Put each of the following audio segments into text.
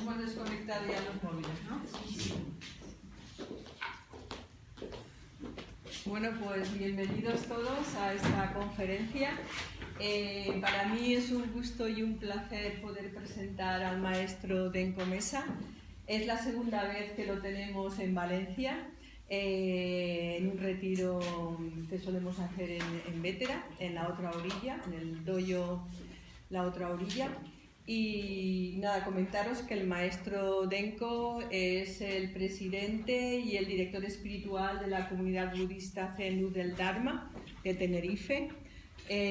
Hemos desconectado ya los móviles, ¿no? Bueno, pues bienvenidos todos a esta conferencia. Para mí es un gusto y un placer poder presentar al maestro Denko Mesa. Es la segunda vez que lo tenemos en Valencia, en un retiro que solemos hacer en Bétera, en la otra orilla, en el doyo La Otra Orilla. Y nada, comentaros que el maestro Denko es el presidente y el director espiritual de la comunidad budista Zen Luz del Dharma de Tenerife.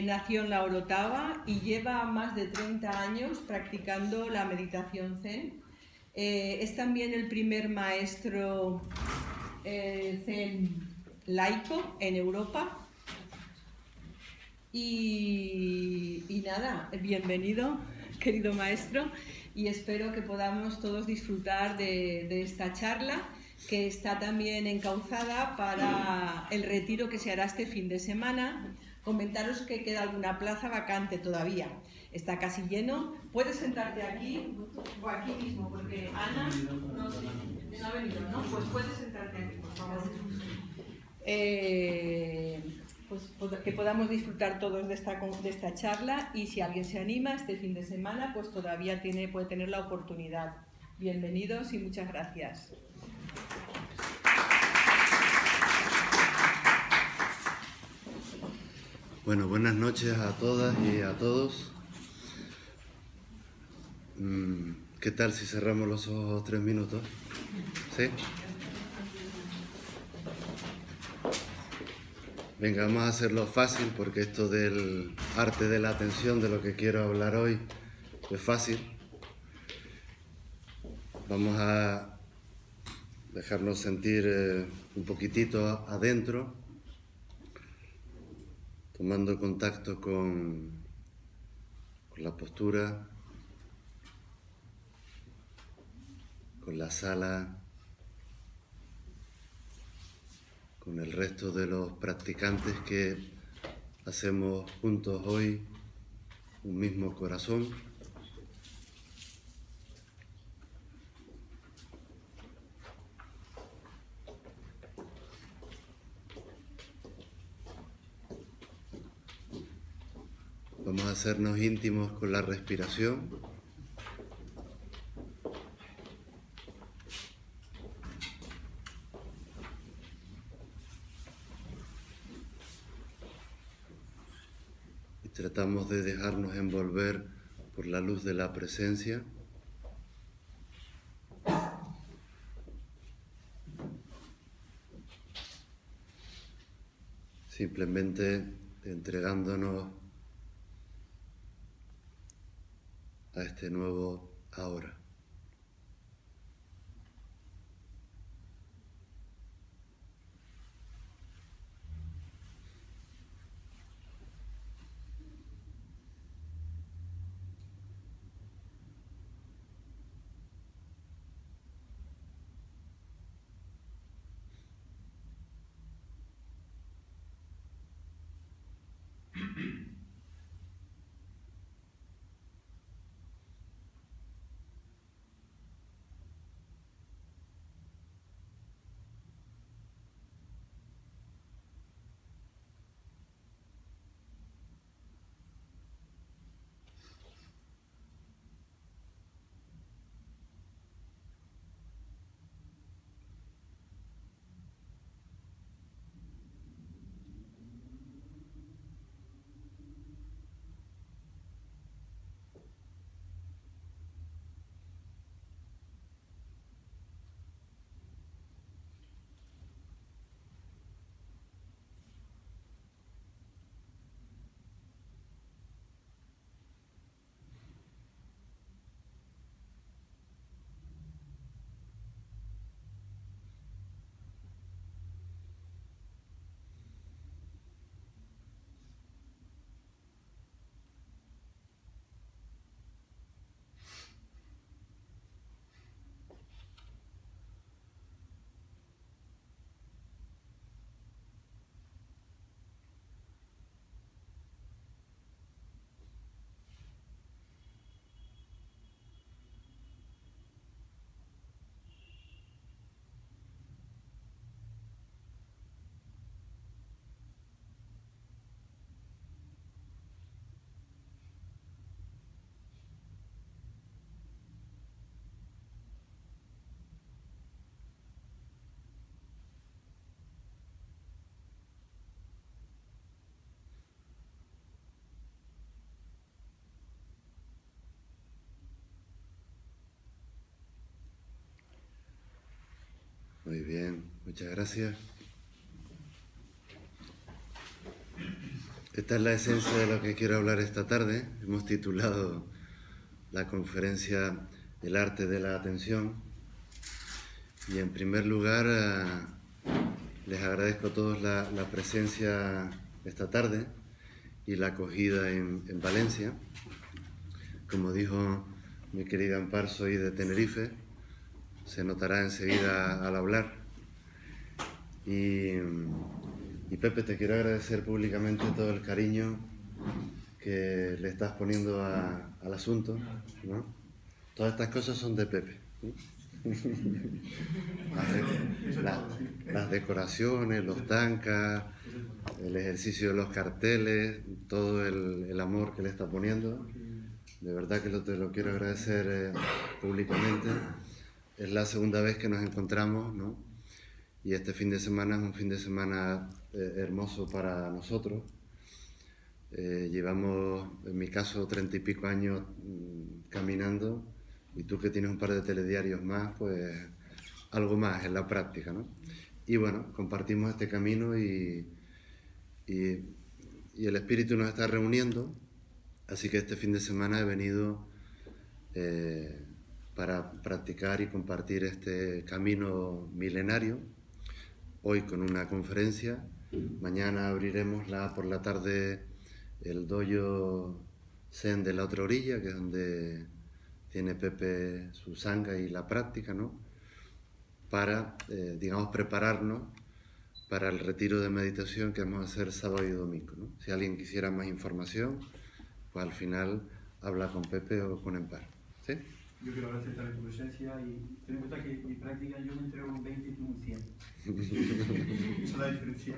Nació en la Orotava y lleva más de 30 años practicando la meditación Zen. Es también el primer maestro Zen laico en Europa. Y nada, bienvenido, querido maestro, y espero que podamos todos disfrutar de esta charla, que está también encauzada para el retiro que se hará este fin de semana. Comentaros que queda alguna plaza vacante todavía, está casi lleno. Puedes sentarte aquí o aquí mismo, porque Ana no ha venido, ¿no? Pues puedes sentarte aquí, por favor. Pues que podamos disfrutar todos de esta charla, y si alguien se anima este fin de semana, pues todavía puede tener la oportunidad. Bienvenidos y muchas gracias. Bueno, buenas noches a todas y a todos. ¿Qué tal si cerramos los ojos 3 minutos? ¿Sí? Venga, vamos a hacerlo fácil, porque esto del arte de la atención, de lo que quiero hablar hoy, es fácil. Vamos a dejarnos sentir un poquitito adentro, tomando contacto con la postura, con la sala, con el resto de los practicantes que hacemos juntos hoy un mismo corazón. Vamos a hacernos íntimos con la respiración. Y tratamos de dejarnos envolver por la luz de la presencia. Simplemente entregándonos a este nuevo ahora. bien, muchas gracias. Esta es la esencia de lo que quiero hablar esta tarde. Hemos titulado la conferencia El arte de la atención. Y en primer lugar, les agradezco a todos la presencia esta tarde y la acogida en Valencia. Como dijo mi querida Ampar, soy de Tenerife, se notará enseguida al hablar. Y Pepe, te quiero agradecer públicamente todo el cariño que le estás poniendo al asunto, ¿no? Todas estas cosas son de Pepe, ¿no? Las decoraciones, los tancas, el ejercicio de los carteles, todo el amor que le está poniendo. De verdad que te lo quiero agradecer públicamente. Es la segunda vez que nos encontramos, ¿no? Y este fin de semana es un fin de semana hermoso para nosotros. Llevamos, en mi caso, 30 y pico años caminando, y tú que tienes un par de telediarios más, pues algo más en la práctica, ¿no? Y bueno, compartimos este camino y el espíritu nos está reuniendo, así que este fin de semana he venido para practicar y compartir este camino milenario, hoy con una conferencia. Mañana abriremos por la tarde el dojo Zen de la otra orilla, que es donde tiene Pepe su sangha y la práctica, ¿no? Para, digamos, prepararnos para el retiro de meditación que vamos a hacer sábado y domingo, ¿no? Si alguien quisiera más información, pues al final habla con Pepe o con Ampar, ¿sí? Yo quiero agradecer también tu presencia y ten en cuenta que mi práctica yo me entrego un 20 y tú un 100. Esa es la diferencia.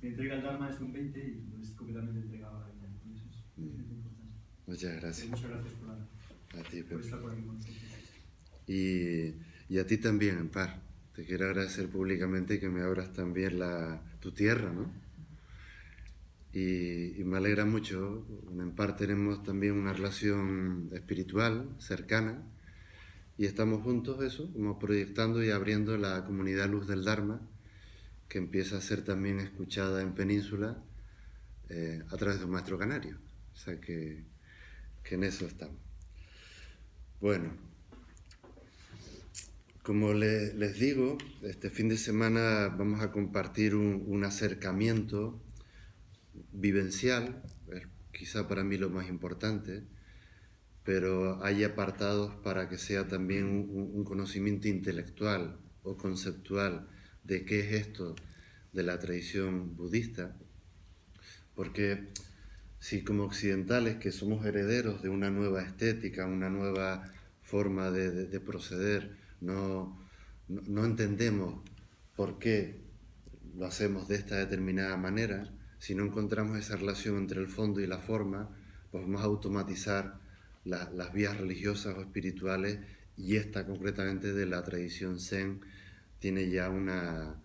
Mi entrega al Dharma es un 20 y es completamente entregado a la vida. Eso es importante. Muchas gracias. Muchas gracias A ti, Pepe. por estar por aquí con nosotros. Y a ti también, Ampar. Te quiero agradecer públicamente que me abras también tu tierra, ¿no? Y me alegra mucho. En Ampar tenemos también una relación espiritual cercana y estamos juntos, eso, como proyectando y abriendo la comunidad Luz del Dharma, que empieza a ser también escuchada en Península a través de un maestro canario. O sea que en eso estamos. Bueno, como les digo, este fin de semana vamos a compartir un acercamiento vivencial, quizá para mí lo más importante, pero hay apartados para que sea también un conocimiento intelectual o conceptual de qué es esto de la tradición budista, porque si como occidentales, que somos herederos de una nueva estética, una nueva forma de proceder, no entendemos por qué lo hacemos de esta determinada manera, si no encontramos esa relación entre el fondo y la forma, pues vamos a automatizar las vías religiosas o espirituales, y esta concretamente de la tradición Zen tiene ya una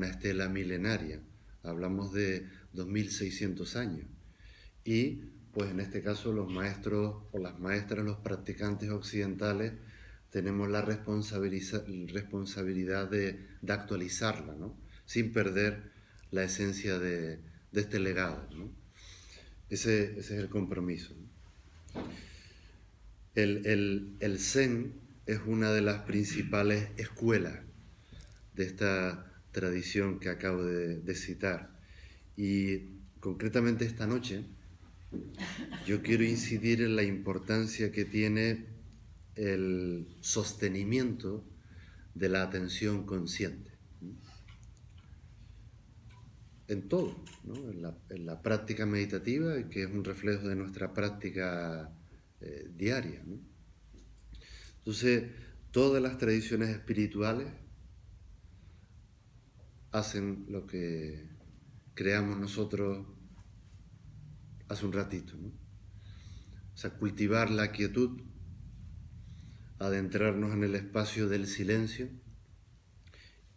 estela milenaria. Hablamos de 2600 años. Y pues en este caso los maestros o las maestras, los practicantes occidentales, tenemos la responsabilidad de actualizarla, ¿no? Sin perder la esencia de este legado, ¿no? Ese es el compromiso, ¿no? El Zen es una de las principales escuelas de esta tradición que acabo de citar. Y concretamente esta noche yo quiero incidir en la importancia que tiene el sostenimiento de la atención consciente en todo, ¿no? En la práctica meditativa, que es un reflejo de nuestra práctica diaria, ¿no? Entonces, todas las tradiciones espirituales hacen lo que creamos nosotros hace un ratito, ¿no? O sea, cultivar la quietud, adentrarnos en el espacio del silencio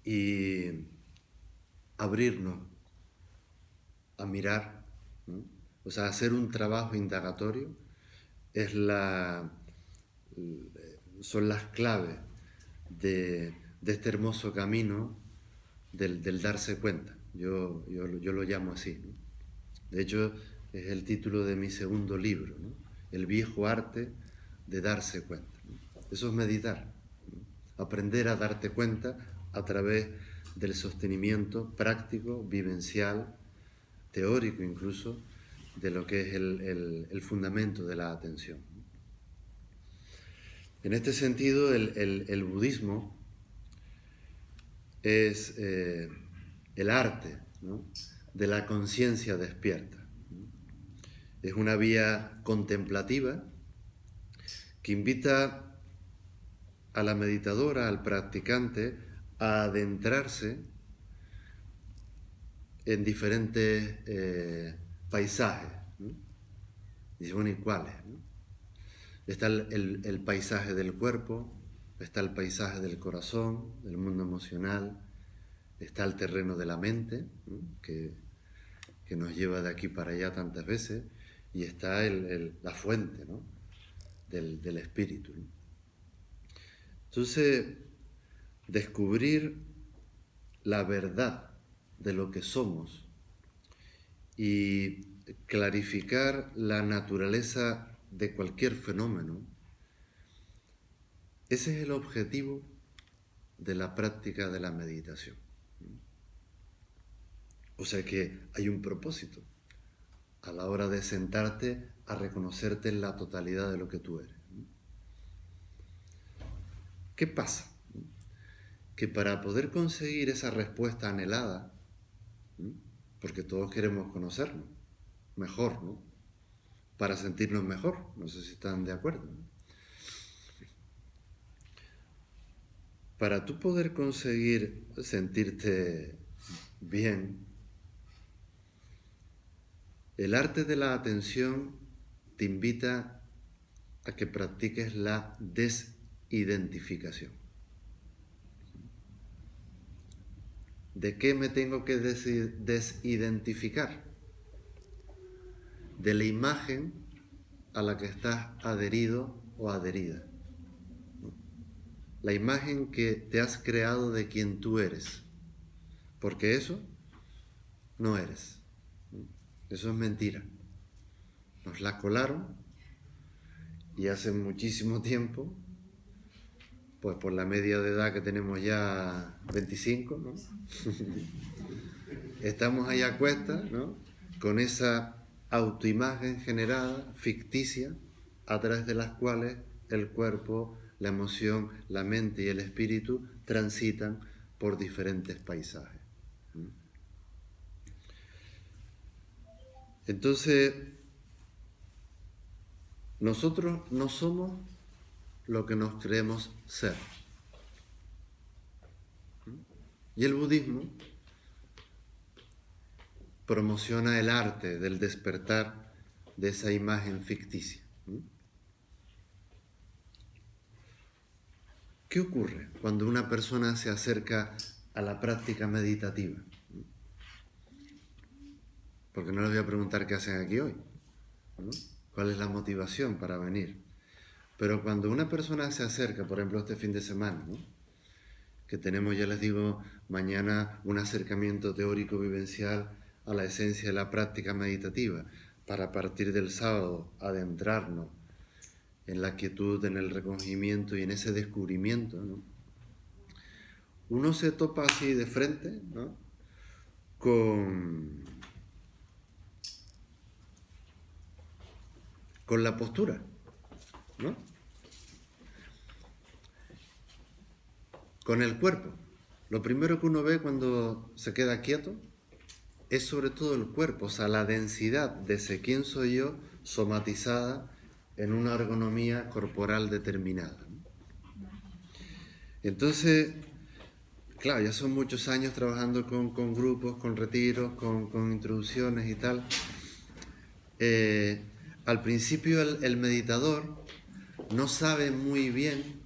y abrirnos a mirar, ¿no? O sea, hacer un trabajo indagatorio son las claves de de este hermoso camino del darse cuenta. Yo lo llamo así, ¿no? De hecho, es el título de mi segundo libro, ¿no? El viejo arte de darse cuenta, ¿no? Eso es meditar, ¿no? Aprender a darte cuenta a través del sostenimiento práctico, vivencial, teórico incluso, de lo que es el fundamento de la atención. En este sentido, el budismo es el arte, ¿no?, de la conciencia despierta. Es una vía contemplativa que invita a la meditadora, al practicante, a adentrarse en diferentes paisajes, ¿no? Y bueno, ¿y cuáles, no? Está el paisaje del cuerpo, está el paisaje del corazón, del mundo emocional, está el terreno de la mente, ¿no?, que nos lleva de aquí para allá tantas veces, y está la fuente, ¿no?, del espíritu, ¿no? Entonces, descubrir la verdad de lo que somos y clarificar la naturaleza de cualquier fenómeno, ese es el objetivo de la práctica de la meditación. O sea que hay un propósito a la hora de sentarte a reconocerte en la totalidad de lo que tú eres. ¿Qué pasa? Que para poder conseguir esa respuesta anhelada, porque todos queremos conocernos mejor, ¿no?, para sentirnos mejor, no sé si están de acuerdo, ¿no? Para tú poder conseguir sentirte bien, el arte de la atención te invita a que practiques la desidentificación. ¿De qué me tengo que desidentificar? De la imagen a la que estás adherido o adherida. La imagen que te has creado de quien tú eres. Porque eso no eres. Eso es mentira. Nos la colaron y hace muchísimo tiempo, pues por la media de edad que tenemos ya 25, ¿no? Estamos ahí a cuestas, ¿no?, con esa autoimagen generada, ficticia, a través de las cuales el cuerpo, la emoción, la mente y el espíritu transitan por diferentes paisajes. Entonces, nosotros no somos lo que nos creemos ser. Y el budismo promociona el arte del despertar de esa imagen ficticia. ¿Qué ocurre cuando una persona se acerca a la práctica meditativa? Porque no les voy a preguntar qué hacen aquí hoy, ¿no?, cuál es la motivación para venir. Pero cuando una persona se acerca, por ejemplo, este fin de semana, ¿no?, que tenemos, ya les digo, mañana un acercamiento teórico vivencial a la esencia de la práctica meditativa, para a partir del sábado adentrarnos en la quietud, en el recogimiento y en ese descubrimiento, ¿no? Uno se topa así de frente, ¿no?, con la postura, ¿no?, con el cuerpo. Lo primero que uno ve cuando se queda quieto es sobre todo el cuerpo, o sea, la densidad de ese quién soy yo somatizada en una ergonomía corporal determinada, ¿no? Entonces, claro, ya son muchos años trabajando con grupos, con retiros, con introducciones y tal. Al principio el meditador no sabe muy bien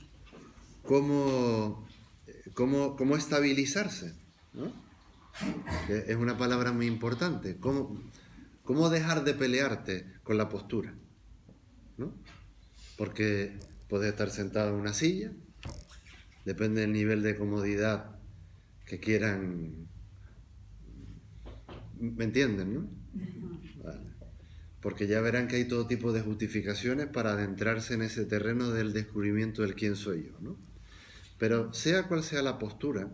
cómo estabilizarse, ¿no? Es una palabra muy importante. ¿Cómo dejar de pelearte con la postura, ¿no? Porque puedes estar sentado en una silla, depende del nivel de comodidad que quieran. ¿Me entienden, no? Vale. Porque ya verán que hay todo tipo de justificaciones para adentrarse en ese terreno del descubrimiento del quién soy yo, ¿no? Pero sea cual sea la postura,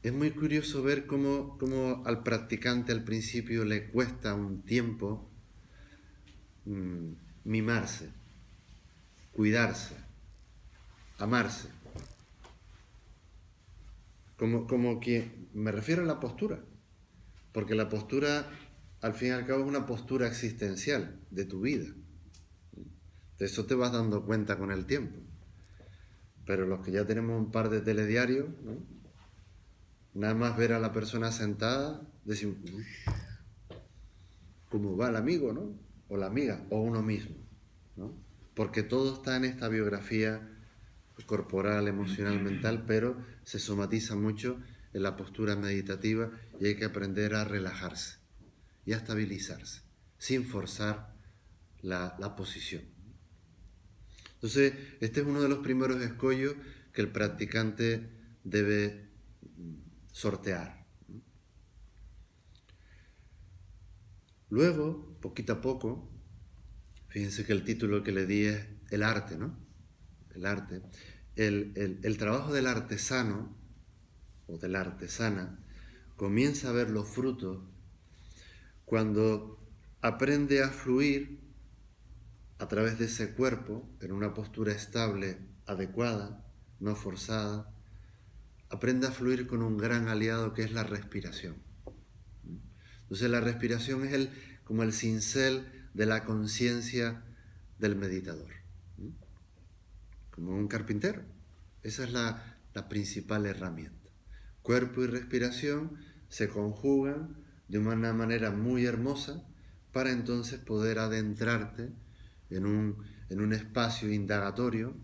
es muy curioso ver cómo al practicante al principio le cuesta un tiempo mimarse, cuidarse, amarse. Como que me refiero a la postura, porque la postura al fin y al cabo es una postura existencial de tu vida. De eso te vas dando cuenta con el tiempo. Pero los que ya tenemos un par de telediarios, ¿no? Nada más ver a la persona sentada, decimos, uy, ¿cómo va el amigo, no? O la amiga, o uno mismo, ¿no? Porque todo está en esta biografía corporal, emocional, mental, pero se somatiza mucho en la postura meditativa y hay que aprender a relajarse y a estabilizarse, sin forzar la posición. Entonces, este es uno de los primeros escollos que el practicante debe sortear. Luego, poquito a poco, fíjense que el título que le di es el arte, ¿no? El arte. El trabajo del artesano o de la artesana comienza a ver los frutos cuando aprende a fluir a través de ese cuerpo en una postura estable, adecuada, no forzada. Aprende a fluir con un gran aliado que es la respiración. Entonces la respiración es como el cincel de la conciencia del meditador. Como un carpintero. Esa es la principal herramienta. Cuerpo y respiración se conjugan de una manera muy hermosa para entonces poder adentrarte en un espacio indagatorio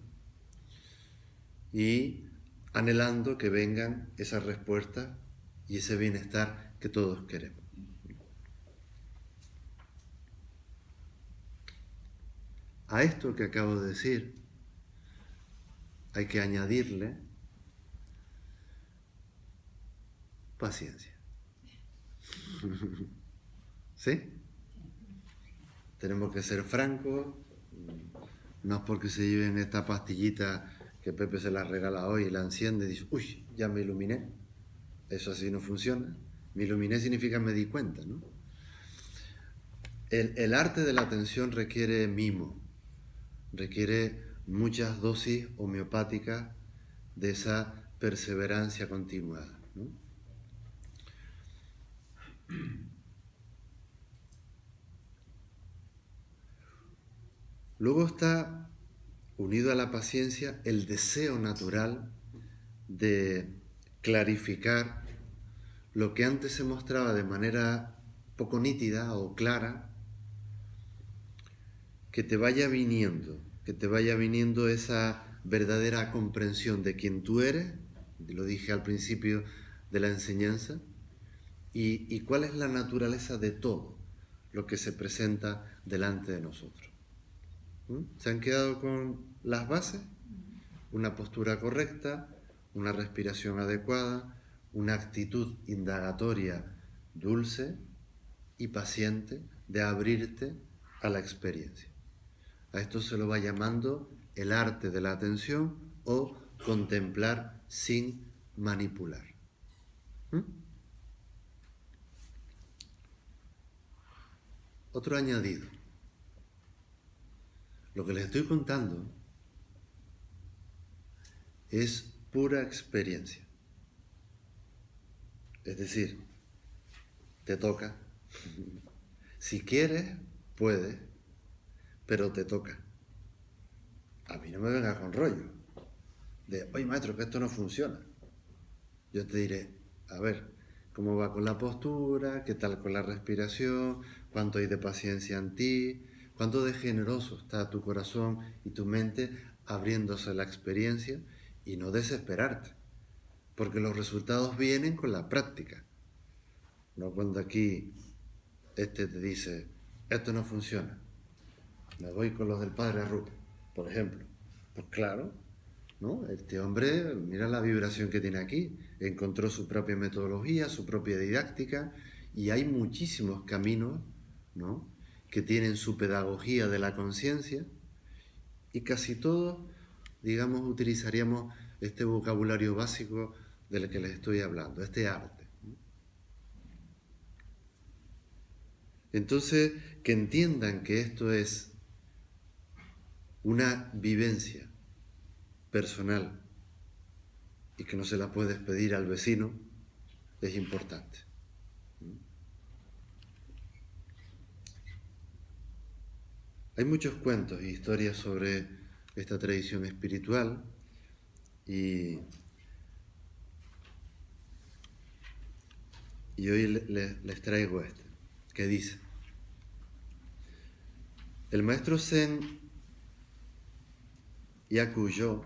y anhelando que vengan esas respuestas y ese bienestar que todos queremos. A esto que acabo de decir hay que añadirle paciencia. ¿Sí? Tenemos que ser francos, no es porque se lleven esta pastillita que Pepe se la regala hoy y la enciende y dice, uy, ya me iluminé. Eso así no funciona. Me iluminé significa me di cuenta, ¿no? El arte de la atención requiere mimo, requiere muchas dosis homeopáticas de esa perseverancia continuada, ¿no? Luego está unido a la paciencia el deseo natural de clarificar lo que antes se mostraba de manera poco nítida o clara, que te vaya viniendo esa verdadera comprensión de quién tú eres, lo dije al principio de la enseñanza, y cuál es la naturaleza de todo lo que se presenta delante de nosotros. ¿Se han quedado con las bases? Una postura correcta, una respiración adecuada, una actitud indagatoria dulce y paciente de abrirte a la experiencia. A esto se lo va llamando el arte de la atención o contemplar sin manipular. Otro añadido. Lo que les estoy contando es pura experiencia. Es decir, te toca. Si quieres, puedes, pero te toca. A mí no me vengas con rollo de, oye maestro, que esto no funciona. Yo te diré, a ver, ¿cómo va con la postura? ¿Qué tal con la respiración? ¿Cuánto hay de paciencia en ti? ¿Cuánto de generoso está tu corazón y tu mente abriéndose a la experiencia? Y no desesperarte, porque los resultados vienen con la práctica. No cuando aquí te dice, esto no funciona. Me voy con los del Padre Ruth, por ejemplo. Pues claro, ¿no? Este hombre, mira la vibración que tiene aquí, encontró su propia metodología, su propia didáctica, y hay muchísimos caminos, ¿no?, que tienen su pedagogía de la conciencia, y casi todos, digamos, utilizaríamos este vocabulario básico del que les estoy hablando, este arte. Entonces, que entiendan que esto es una vivencia personal y que no se la puedes pedir al vecino, es importante. Hay muchos cuentos e historias sobre esta tradición espiritual y hoy les traigo este, que dice: el maestro Zen Yakuyo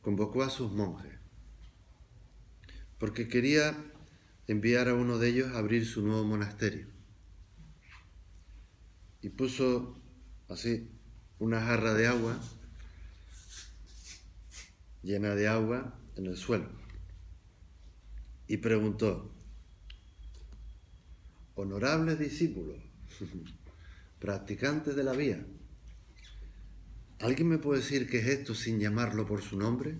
convocó a sus monjes porque quería enviar a uno de ellos a abrir su nuevo monasterio. Y puso así una jarra de agua, llena de agua, en el suelo. Y preguntó: honorables discípulos, practicantes de la vía, ¿alguien me puede decir qué es esto sin llamarlo por su nombre?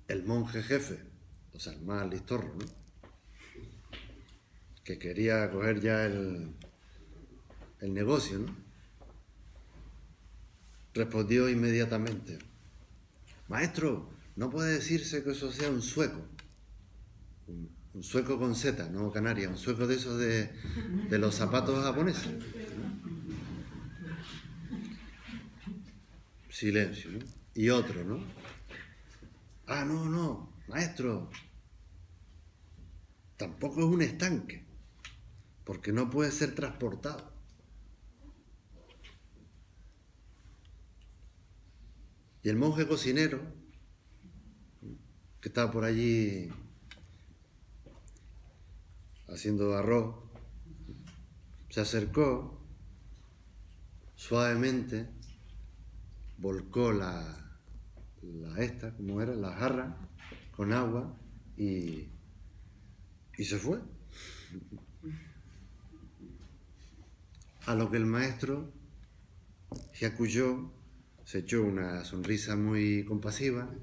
El monje jefe, o sea, el más listorro, ¿no?, que quería coger ya el negocio, ¿no?, respondió inmediatamente: maestro, no puede decirse que eso sea un sueco. Un sueco con Z, no canaria, un sueco de esos de los zapatos japoneses. Silencio, ¿no? Y otro, ¿no? Ah, no, maestro, tampoco es un estanque, porque no puede ser transportado. Y el monje cocinero, que estaba por allí haciendo arroz, se acercó suavemente, volcó la jarra con agua y se fue. A lo que el maestro Hyakuyo se echó una sonrisa muy compasiva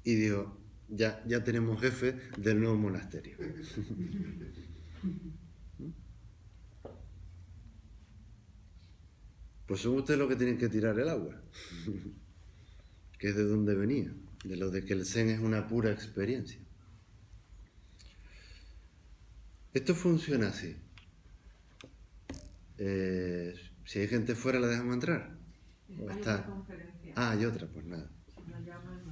y dijo: ya tenemos jefe del nuevo monasterio. Pues son ustedes los que tienen que tirar el agua, que es de donde venía, de lo de que el Zen es una pura experiencia. Esto funciona así. Si hay gente fuera, ¿la dejamos entrar? ¿O hay está? otra conferencia. Ah, hay otra, pues nada. Si nos llaman,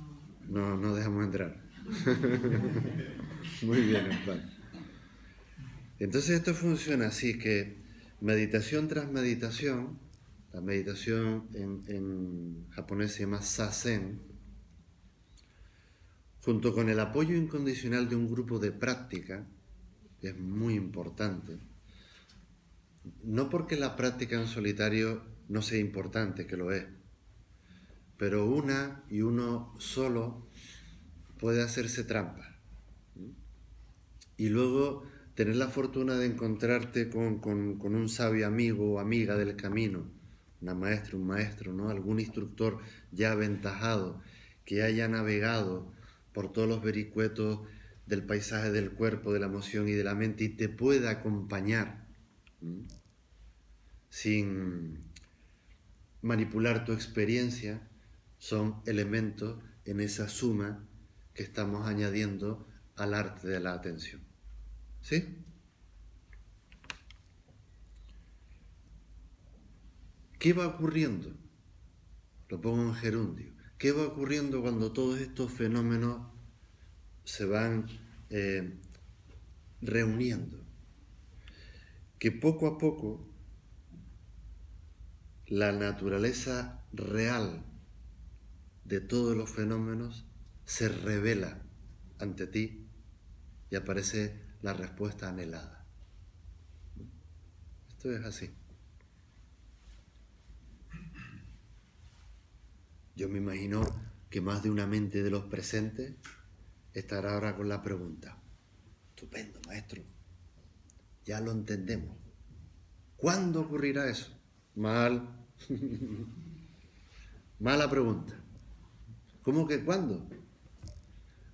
No dejamos entrar. Muy bien, Juan. Entonces esto funciona así, que meditación tras meditación, la meditación en japonés se llama Zazen, junto con el apoyo incondicional de un grupo de práctica, que es muy importante. No porque la práctica en solitario no sea importante, que lo es, pero una y uno solo puede hacerse trampa. Y luego tener la fortuna de encontrarte con un sabio amigo o amiga del camino, una maestra, un maestro, ¿no?, algún instructor ya aventajado, que haya navegado por todos los vericuetos del paisaje del cuerpo, de la emoción y de la mente, y te pueda acompañar sin manipular tu experiencia, son elementos en esa suma que estamos añadiendo al arte de la atención. ¿Sí? ¿Qué va ocurriendo? Lo pongo en gerundio. ¿Qué va ocurriendo cuando todos estos fenómenos se van reuniendo? Que poco a poco la naturaleza real de todos los fenómenos se revela ante ti y aparece la respuesta anhelada. Esto es así. Yo me imagino que más de una mente de los presentes estará ahora con la pregunta. Estupendo, maestro. Ya lo entendemos. ¿Cuándo ocurrirá eso? Mal. Mala pregunta. ¿Cómo que cuándo?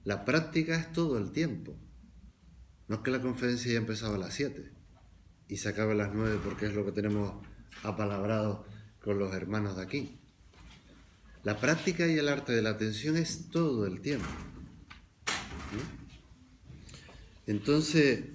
La práctica es todo el tiempo. No es que la conferencia haya empezado a las 7 y se acabe a las 9 porque es lo que tenemos apalabrado con los hermanos de aquí. La práctica y el arte de la atención es todo el tiempo. Entonces,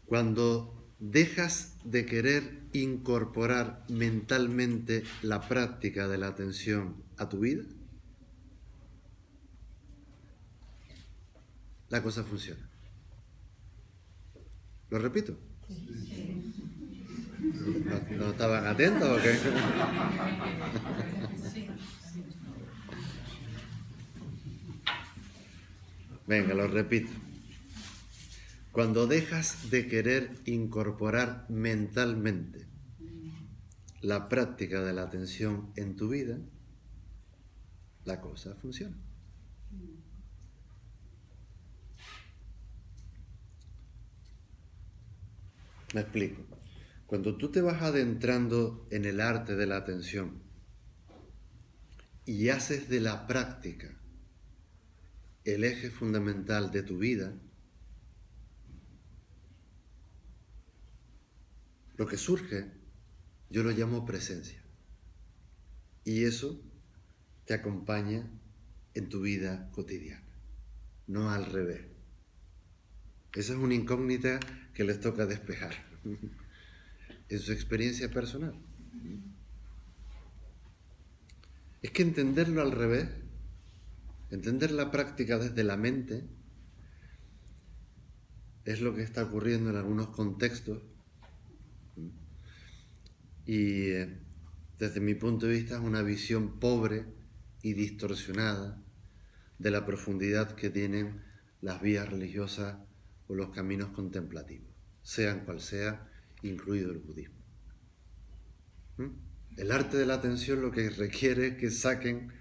cuando dejas de querer incorporar mentalmente la práctica de la atención a tu vida, la cosa funciona. ¿Lo repito? ¿No estaban atentos o qué? Venga, lo repito. Cuando dejas de querer incorporar mentalmente la práctica de la atención en tu vida, la cosa funciona. Me explico. Cuando tú te vas adentrando en el arte de la atención y haces de la práctica el eje fundamental de tu vida, lo que surge, yo lo llamo presencia. Y eso te acompaña en tu vida cotidiana, no al revés. Esa es una incógnita que les toca despejar en su experiencia personal. Es que entenderlo al revés, entender la práctica desde la mente, es lo que está ocurriendo en algunos contextos. Y desde mi punto de vista es una visión pobre y distorsionada de la profundidad que tienen las vías religiosas o los caminos contemplativos, sean cual sea, incluido el budismo. El arte de la atención lo que requiere es que saquen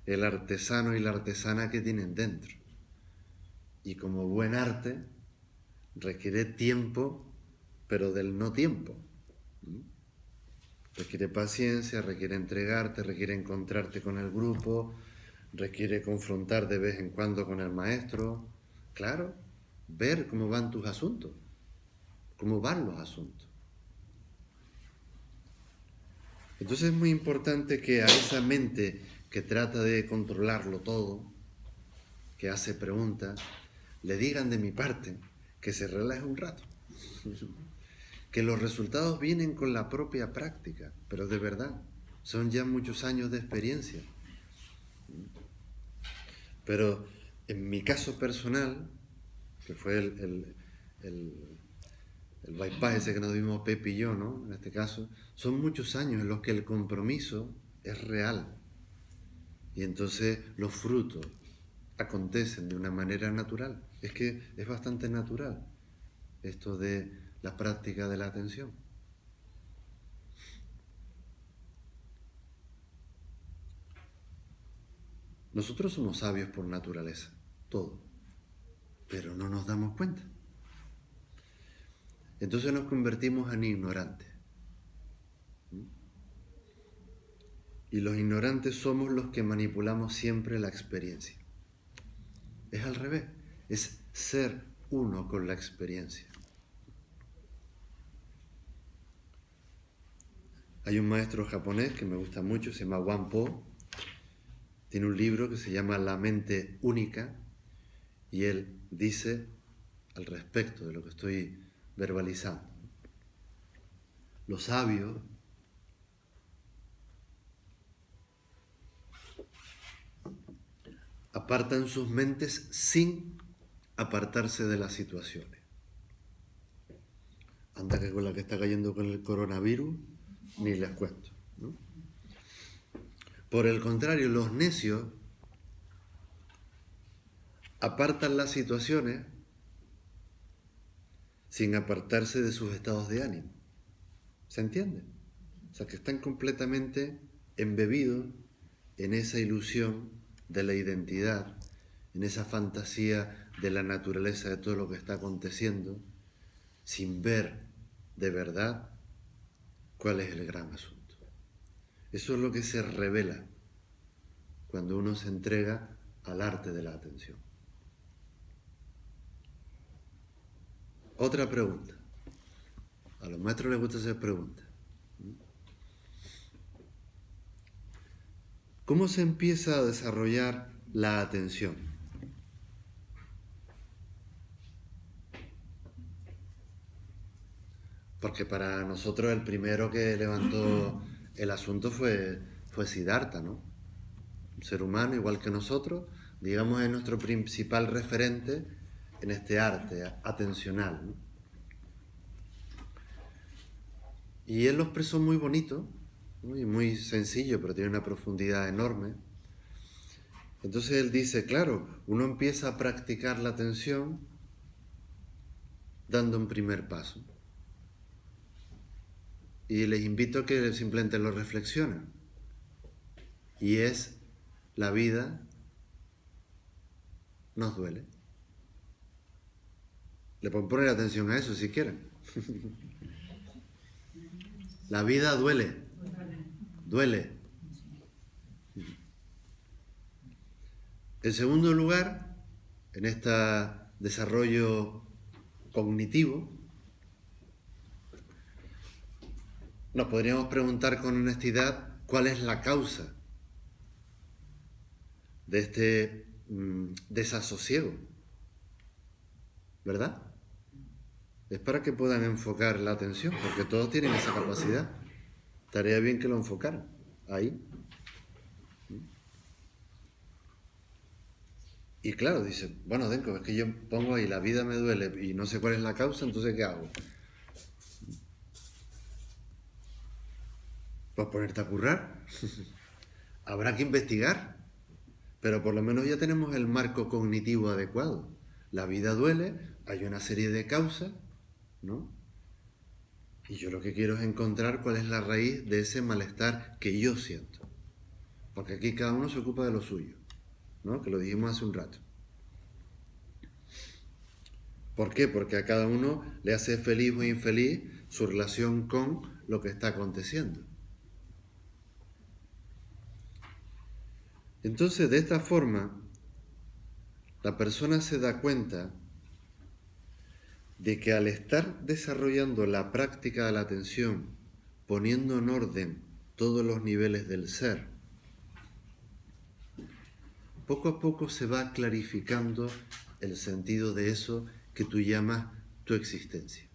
el artesano y la artesana que tienen dentro. Y como buen arte, requiere tiempo, pero del no tiempo. Requiere paciencia, requiere entregarte, requiere encontrarte con el grupo, requiere confrontar de vez en cuando con el maestro. Claro, ver cómo van tus asuntos, cómo van los asuntos. Entonces es muy importante que a esa mente que trata de controlarlo todo, que hace preguntas, le digan de mi parte que se relaje un rato. Que los resultados vienen con la propia práctica, pero de verdad, son ya muchos años de experiencia. Pero en mi caso personal, que fue el bypass ese que nos dimos Pepe y yo, ¿no? En este caso, son muchos años en los que el compromiso es real. Y entonces los frutos acontecen de una manera natural. Es que es bastante natural esto de la práctica de la atención. Nosotros somos sabios por naturaleza, todo, pero no nos damos cuenta. Entonces nos convertimos en ignorantes. Y los ignorantes somos los que manipulamos siempre la experiencia. Es al revés, es ser uno con la experiencia. Hay un maestro japonés que me gusta mucho, se llama Wanpo. Tiene un libro que se llama La mente única y él dice al respecto de lo que estoy verbalizando. Los sabios apartan sus mentes sin apartarse de las situaciones. Anda que con la que está cayendo con el coronavirus, ni les cuento, ¿no? Por el contrario, los necios apartan las situaciones sin apartarse de sus estados de ánimo. ¿Se entiende? O sea, que están completamente embebidos en esa ilusión de la identidad, en esa fantasía de la naturaleza de todo lo que está aconteciendo, sin ver de verdad cuál es el gran asunto. Eso es lo que se revela cuando uno se entrega al arte de la atención. Otra pregunta. A los maestros les gusta hacer preguntas. ¿Cómo se empieza a desarrollar la atención? Porque para nosotros el primero que levantó el asunto fue Siddhartha, ¿no? Un ser humano igual que nosotros, digamos, es nuestro principal referente en este arte atencional, ¿no? Y él lo expresó muy bonito, ¿no? Y muy sencillo, pero tiene una profundidad enorme. Entonces él dice, claro, uno empieza a practicar la atención dando un primer paso. Y les invito a que simplemente lo reflexionen. Y es, la vida nos duele. Le pueden poner atención a eso si quieren. La vida duele. Duele. En segundo lugar, en este desarrollo cognitivo, nos podríamos preguntar con honestidad cuál es la causa de este desasosiego, ¿verdad? Es para que puedan enfocar la atención, porque todos tienen esa capacidad. Estaría bien que lo enfocaran ahí. Y claro, dice, bueno, Denko, es que yo pongo ahí, la vida me duele y no sé cuál es la causa, entonces ¿qué hago? Pues ponerte a currar. Habrá que investigar, pero por lo menos ya tenemos el marco cognitivo adecuado. La vida duele, hay una serie de causas, ¿no? Y yo lo que quiero es encontrar cuál es la raíz de ese malestar que yo siento. Porque aquí cada uno se ocupa de lo suyo, ¿no? Que lo dijimos hace un rato. ¿Por qué? Porque a cada uno le hace feliz o infeliz su relación con lo que está aconteciendo. Entonces, de esta forma, la persona se da cuenta de que al estar desarrollando la práctica de la atención, poniendo en orden todos los niveles del ser, poco a poco se va clarificando el sentido de eso que tú llamas tu existencia.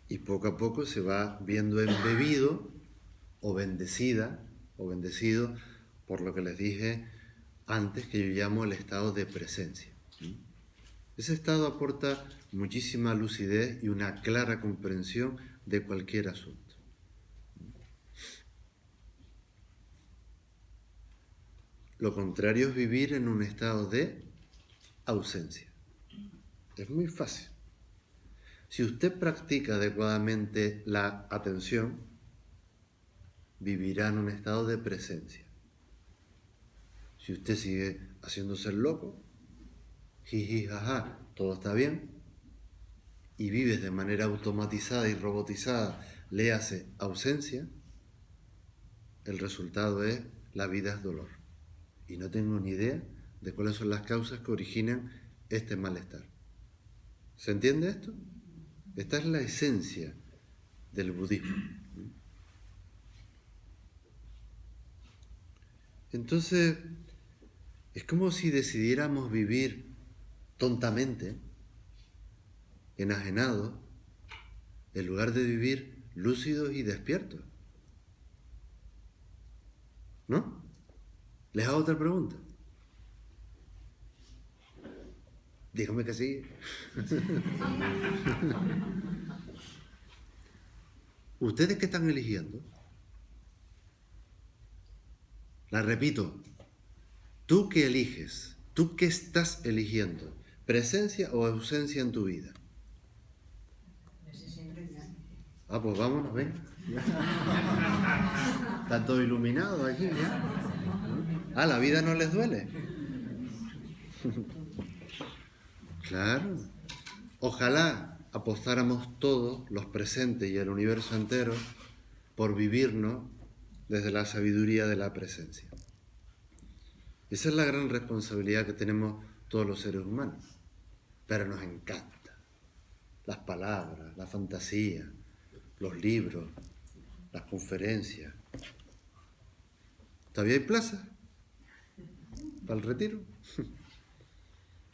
Y poco a poco se va viendo embebido o bendecida o bendecido por lo que les dije antes, que yo llamo el estado de presencia. Ese estado aporta muchísima lucidez y una clara comprensión de cualquier asunto. Lo contrario es vivir en un estado de ausencia. Es muy fácil. Si usted practica adecuadamente la atención, vivirá en un estado de presencia. Si usted sigue haciéndose el loco, jiji, jaja, todo está bien, y vives de manera automatizada y robotizada, léase ausencia, el resultado es la vida es dolor. Y no tengo ni idea de cuáles son las causas que originan este malestar. ¿Se entiende esto? Esta es la esencia del budismo. Entonces, es como si decidiéramos vivir tontamente, enajenados, en lugar de vivir lúcidos y despiertos. ¿No? ¿Les hago otra pregunta? Dígame que sí. ¿Ustedes qué están eligiendo? La repito. ¿Tú qué eliges? ¿Tú qué estás eligiendo? ¿Presencia o ausencia en tu vida? Ah, pues vámonos, ven. Está todo iluminado aquí, ¿ya? Ah, ¿la vida no les duele? Claro. Ojalá apostáramos todos, los presentes y el universo entero, por vivirnos desde la sabiduría de la presencia. Esa es la gran responsabilidad que tenemos todos los seres humanos. Pero nos encanta las palabras, la fantasía, los libros, las conferencias. ¿Todavía hay plaza para el retiro?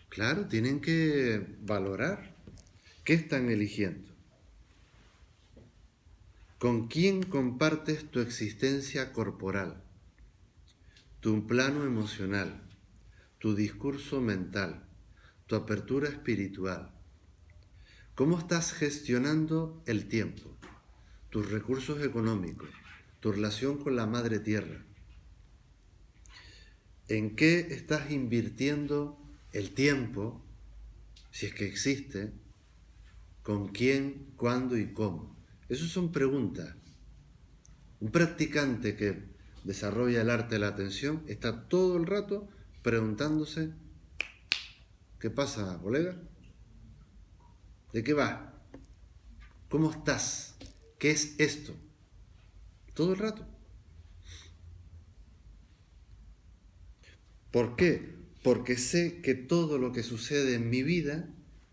Claro, tienen que valorar qué están eligiendo. ¿Con quién compartes tu existencia corporal, tu plano emocional, tu discurso mental, tu apertura espiritual? ¿Cómo estás gestionando el tiempo, tus recursos económicos, tu relación con la Madre Tierra? ¿En qué estás invirtiendo el tiempo, si es que existe? ¿Con quién, cuándo y cómo? Esas son preguntas. Un practicante que desarrolla el arte de la atención está todo el rato preguntándose: ¿qué pasa, colega? ¿De qué va? ¿Cómo estás? ¿Qué es esto? Todo el rato. ¿Por qué? Porque sé que todo lo que sucede en mi vida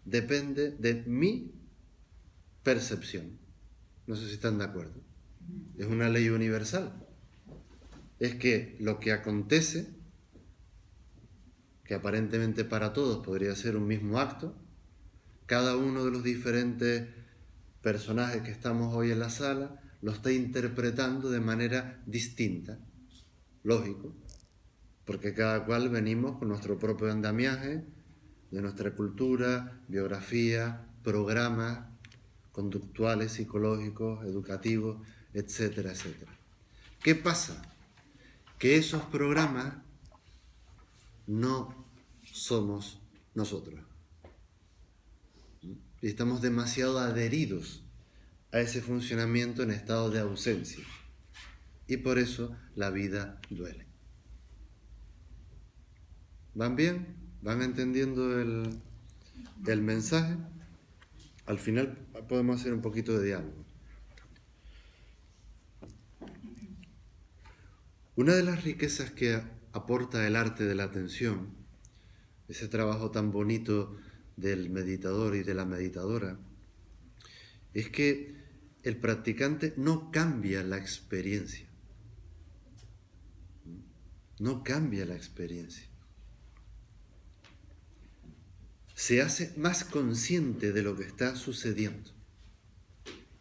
depende de mi percepción. No sé si están de acuerdo. Es una ley universal. Es que lo que acontece, que aparentemente para todos podría ser un mismo acto, cada uno de los diferentes personajes que estamos hoy en la sala lo está interpretando de manera distinta. Lógico, porque cada cual venimos con nuestro propio andamiaje, de nuestra cultura, biografía, programas conductuales, psicológicos, educativos, etcétera, etcétera. ¿Qué pasa? Que esos programas no somos nosotros. Y estamos demasiado adheridos a ese funcionamiento en estado de ausencia. Y por eso la vida duele. ¿Van bien? ¿Van entendiendo el mensaje? Al final podemos hacer un poquito de diálogo. Una de las riquezas que aporta el arte de la atención, ese trabajo tan bonito del meditador y de la meditadora, es que el practicante no cambia la experiencia. No cambia la experiencia. Se hace más consciente de lo que está sucediendo.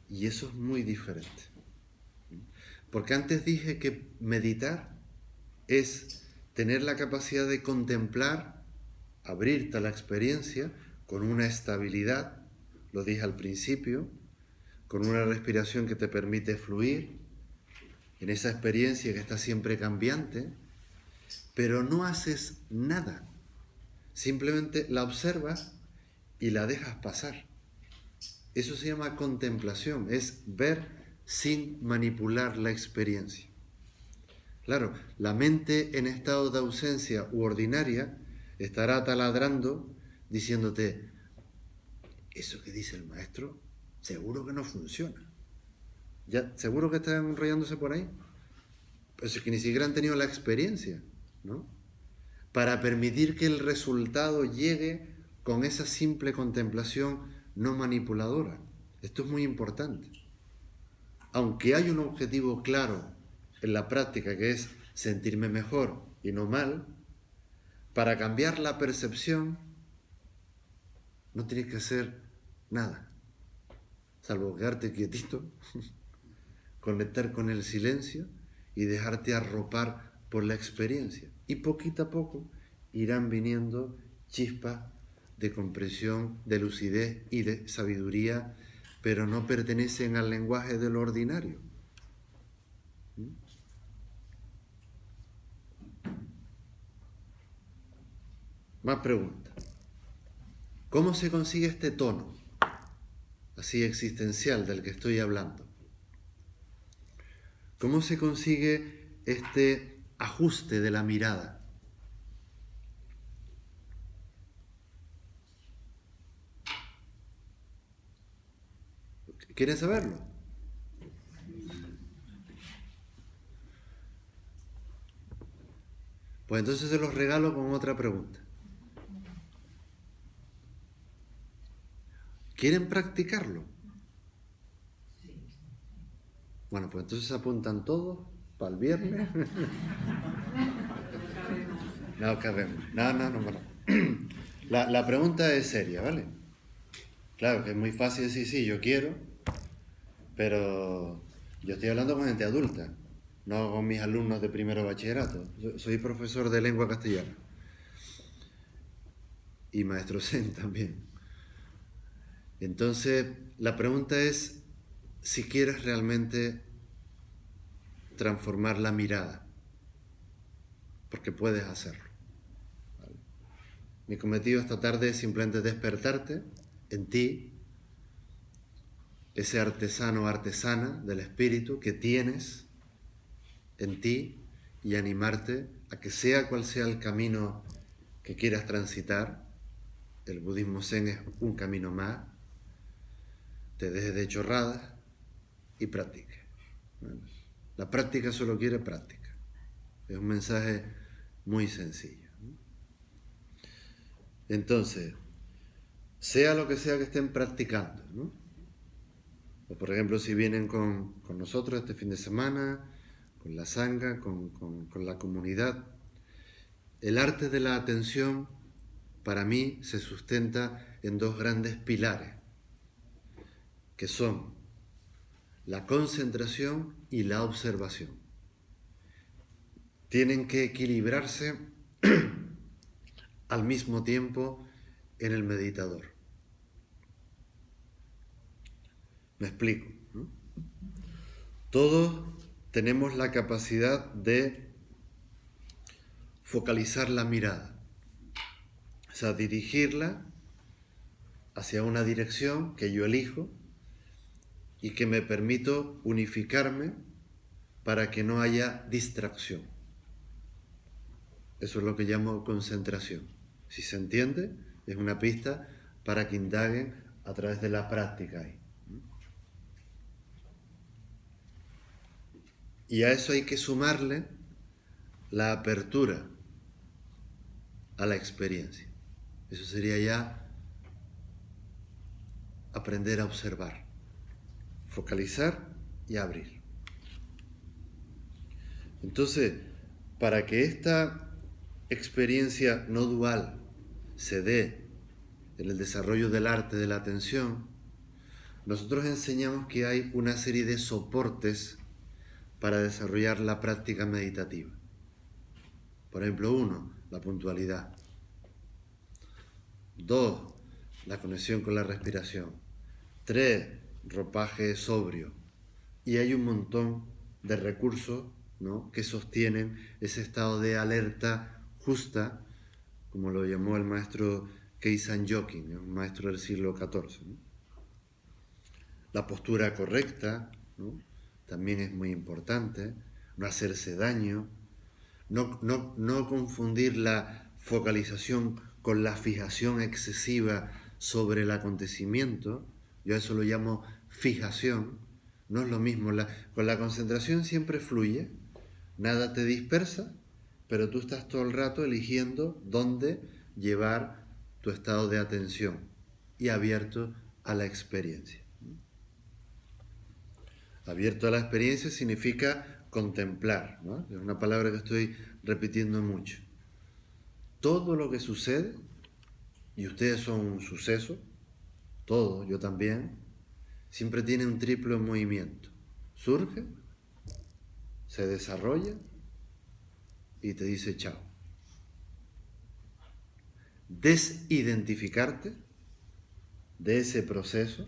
Y eso es muy diferente. Porque antes dije que meditar es tener la capacidad de contemplar, abrirte a la experiencia con una estabilidad, lo dije al principio, con una respiración que te permite fluir en esa experiencia que está siempre cambiante, pero no haces nada. Simplemente la observas y la dejas pasar. Eso se llama contemplación, es ver sin manipular la experiencia. Claro, la mente en estado de ausencia u ordinaria estará taladrando, diciéndote: eso que dice el maestro, seguro que no funciona. ¿Ya? ¿Seguro que están enrollándose por ahí? Pues es que ni siquiera han tenido la experiencia, ¿no? Para permitir que el resultado llegue con esa simple contemplación no manipuladora. Esto es muy importante. Aunque hay un objetivo claro en la práctica, que es sentirme mejor y no mal, para cambiar la percepción no tienes que hacer nada, salvo quedarte quietito, conectar con el silencio y dejarte arropar por la experiencia. Y poquito a poco irán viniendo chispas de comprensión, de lucidez y de sabiduría, pero no pertenecen al lenguaje de lo ordinario. Más preguntas. ¿Cómo se consigue este tono así existencial del que estoy hablando? ¿Cómo se consigue este ajuste de la mirada? ¿Quieren saberlo? Pues entonces se los regalo con otra pregunta. ¿Quieren practicarlo? Bueno, pues entonces se apuntan todos para el viernes. No cabemos. No. Bueno. La pregunta es seria, ¿vale? Claro que es muy fácil decir sí, yo quiero, pero yo estoy hablando con gente adulta, no con mis alumnos de primero bachillerato. Yo soy profesor de lengua castellana y maestro zen también. Entonces, la pregunta es si quieres realmente transformar la mirada, porque puedes hacerlo. ¿Vale? Mi cometido esta tarde es simplemente despertarte en ti, ese artesano o artesana del espíritu que tienes en ti, y animarte a que sea cual sea el camino que quieras transitar. El budismo zen es un camino más. Te dejes de chorradas y practique. ¿Vale? La práctica solo quiere práctica. Es un mensaje muy sencillo. Entonces, sea lo que sea que estén practicando, ¿no? O por ejemplo, si vienen con nosotros este fin de semana, con la sangha, con la comunidad, el arte de la atención para mí se sustenta en dos grandes pilares, que son la concentración y la observación. Tienen que equilibrarse al mismo tiempo en el meditador. Me explico, ¿no? Todos tenemos la capacidad de focalizar la mirada, o sea, dirigirla hacia una dirección que yo elijo y que me permito unificarme para que no haya distracción. Eso es lo que llamo concentración. Si se entiende, es una pista para que indaguen a través de la práctica ahí. Y a eso hay que sumarle la apertura a la experiencia. Eso sería ya aprender a observar, focalizar y abrir. Entonces, para que esta experiencia no dual se dé en el desarrollo del arte de la atención, nosotros enseñamos que hay una serie de soportes para desarrollar la práctica meditativa. Por ejemplo, 1, la puntualidad. 2, la conexión con la respiración. 3, ropaje sobrio. Y hay un montón de recursos, ¿no?, que sostienen ese estado de alerta justa, como lo llamó el maestro Keisan Jokin, un maestro del siglo XIV, ¿no? La postura correcta, ¿no?, también es muy importante. No hacerse daño, no confundir la focalización con la fijación excesiva sobre el acontecimiento. Yo a eso lo llamo fijación. No es lo mismo. Con la concentración siempre fluye, nada te dispersa, pero tú estás todo el rato eligiendo dónde llevar tu estado de atención y abierto a la experiencia. Abierto a la experiencia significa contemplar, ¿no? Es una palabra que estoy repitiendo mucho. Todo lo que sucede, y ustedes son un suceso, todos, yo también, siempre tiene un triple movimiento. Surge, se desarrolla y te dice chao. Desidentificarte de ese proceso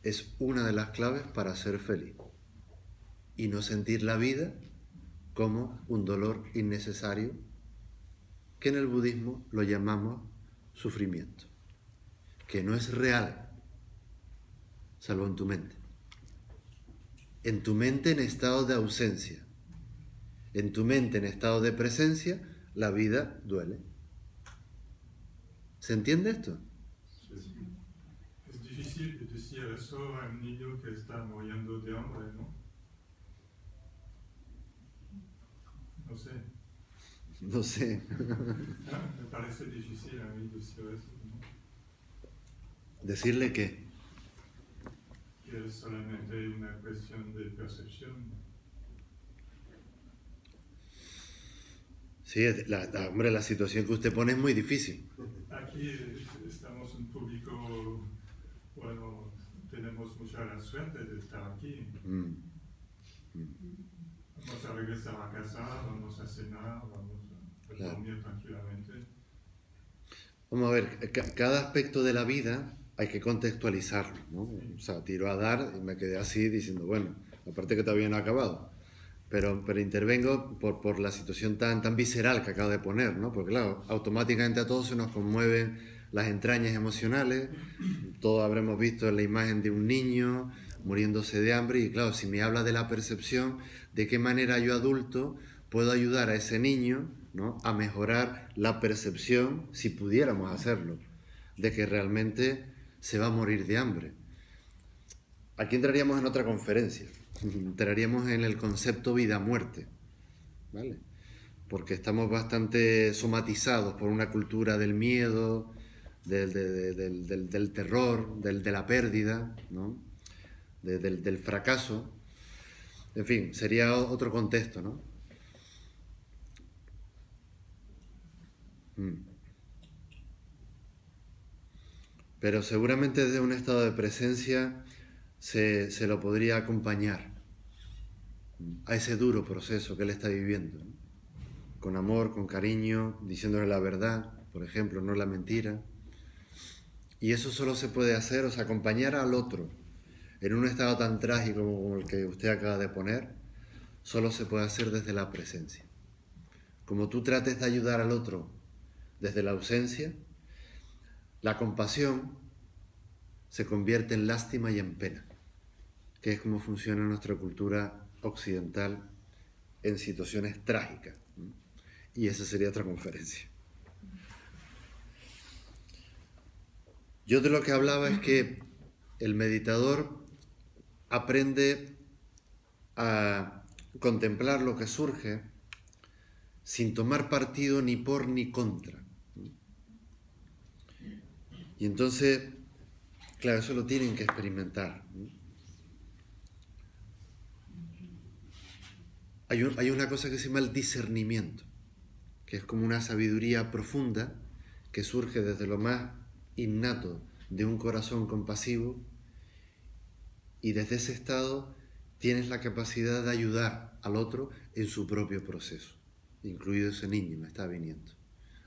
es una de las claves para ser feliz y no sentir la vida como un dolor innecesario que en el budismo lo llamamos sufrimiento, que no es real, salvo en tu mente. En tu mente en estado de ausencia. En tu mente en estado de presencia, la vida duele. ¿Se entiende esto? Es difícil decir eso a un niño que está muriendo de hambre, ¿no? No sé. No sé. Me parece difícil a mí decir eso, ¿no? ¿Decirle qué? Que es solamente una cuestión de percepción. Sí, hombre, la situación que usted pone es muy difícil. Aquí estamos un público, bueno, tenemos mucha suerte de estar aquí. Vamos a regresar a casa, vamos a cenar, vamos a dormir tranquilamente. Vamos a ver, cada aspecto de la vida hay que contextualizarlo, ¿no? O sea, tiro a dar y me quedé así diciendo, bueno, aparte que todavía no ha acabado. Pero intervengo por la situación tan visceral que acabo de poner, ¿no? Porque claro, automáticamente a todos se nos conmueven las entrañas emocionales, todos habremos visto la imagen de un niño muriéndose de hambre y claro, si me habla de la percepción, de qué manera yo adulto puedo ayudar a ese niño, ¿no?, a mejorar la percepción, si pudiéramos hacerlo, de que realmente se va a morir de hambre. Aquí entraríamos en otra conferencia. Entraríamos en el concepto vida-muerte, ¿vale? Porque estamos bastante somatizados por una cultura del miedo, del terror, de la pérdida, ¿no? Del fracaso. En fin, sería otro contexto, ¿no? Pero seguramente desde un estado de presencia se lo podría acompañar a ese duro proceso que él está viviendo, ¿no? Con amor, con cariño, diciéndole la verdad, por ejemplo, no la mentira. Y eso solo se puede hacer, o sea, acompañar al otro en un estado tan trágico como el que usted acaba de poner, solo se puede hacer desde la presencia. Como tú trates de ayudar al otro desde la ausencia, la compasión se convierte en lástima y en pena, que es como funciona nuestra cultura occidental en situaciones trágicas. Y esa sería otra conferencia. Yo de lo que hablaba es que el meditador aprende a contemplar lo que surge sin tomar partido ni por ni contra. Y entonces, claro, eso lo tienen que experimentar. Hay una cosa que se llama el discernimiento, que es como una sabiduría profunda que surge desde lo más innato de un corazón compasivo, y desde ese estado tienes la capacidad de ayudar al otro en su propio proceso, incluido ese niño me está viniendo.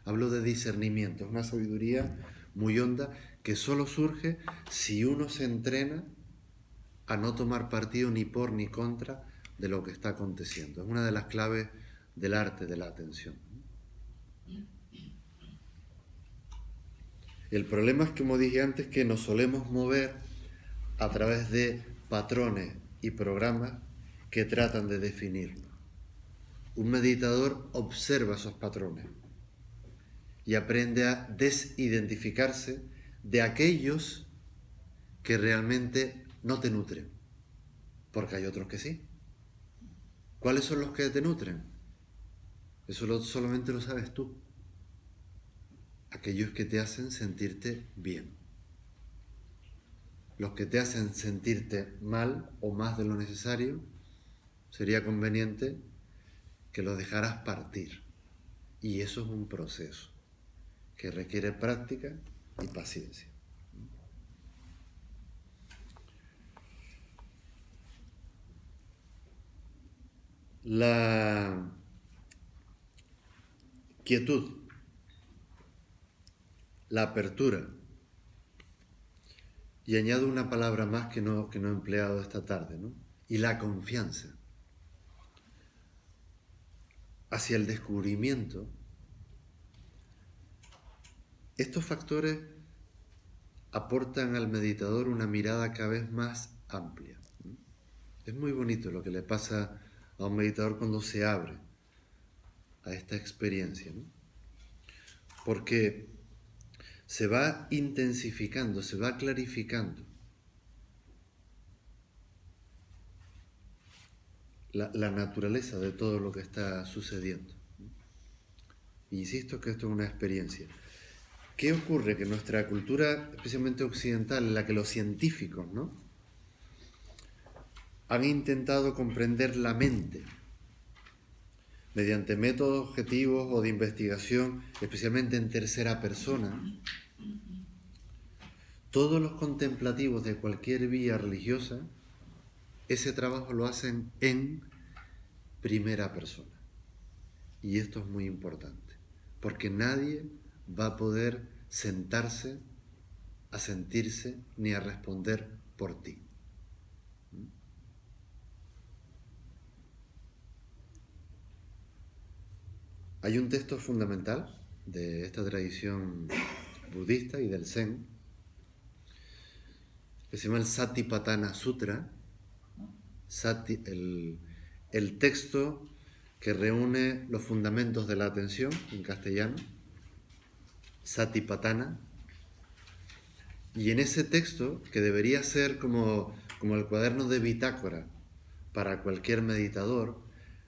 Hablo de discernimiento, es una sabiduría muy honda que solo surge si uno se entrena a no tomar partido ni por ni contra de lo que está aconteciendo. Es una de las claves del arte de la atención. El problema es, como dije antes, que nos solemos mover a través de patrones y programas que tratan de definirlo. Un meditador observa esos patrones y aprende a desidentificarse de aquellos que realmente no te nutren, porque hay otros que sí. ¿Cuáles son los que te nutren? Eso solamente lo sabes tú. Aquellos que te hacen sentirte bien. Los que te hacen sentirte mal o más de lo necesario, sería conveniente que los dejaras partir. Y eso es un proceso que requiere práctica y paciencia. La quietud, la apertura, y añado una palabra más que no he empleado esta tarde, ¿no? Y la confianza hacia el descubrimiento Estos factores aportan al meditador una mirada cada vez más amplia. Es muy bonito lo que le pasa a un meditador cuando se abre a esta experiencia, ¿no? Porque se va intensificando, se va clarificando la naturaleza de todo lo que está sucediendo. Insisto que esto es una experiencia. ¿Qué ocurre? Que nuestra cultura, especialmente occidental, en la que los científicos, ¿no?, han intentado comprender la mente mediante métodos objetivos o de investigación, especialmente en tercera persona, todos los contemplativos de cualquier vía religiosa, ese trabajo lo hacen en primera persona. Y esto es muy importante, porque nadie va a poder sentarse a sentirse ni a responder por ti. Hay un texto fundamental de esta tradición budista y del Zen que se llama el Satipatthana Sutra. El texto que reúne los fundamentos de la atención en castellano, Satipatthana. Y en ese texto, que debería ser como el cuaderno de bitácora para cualquier meditador,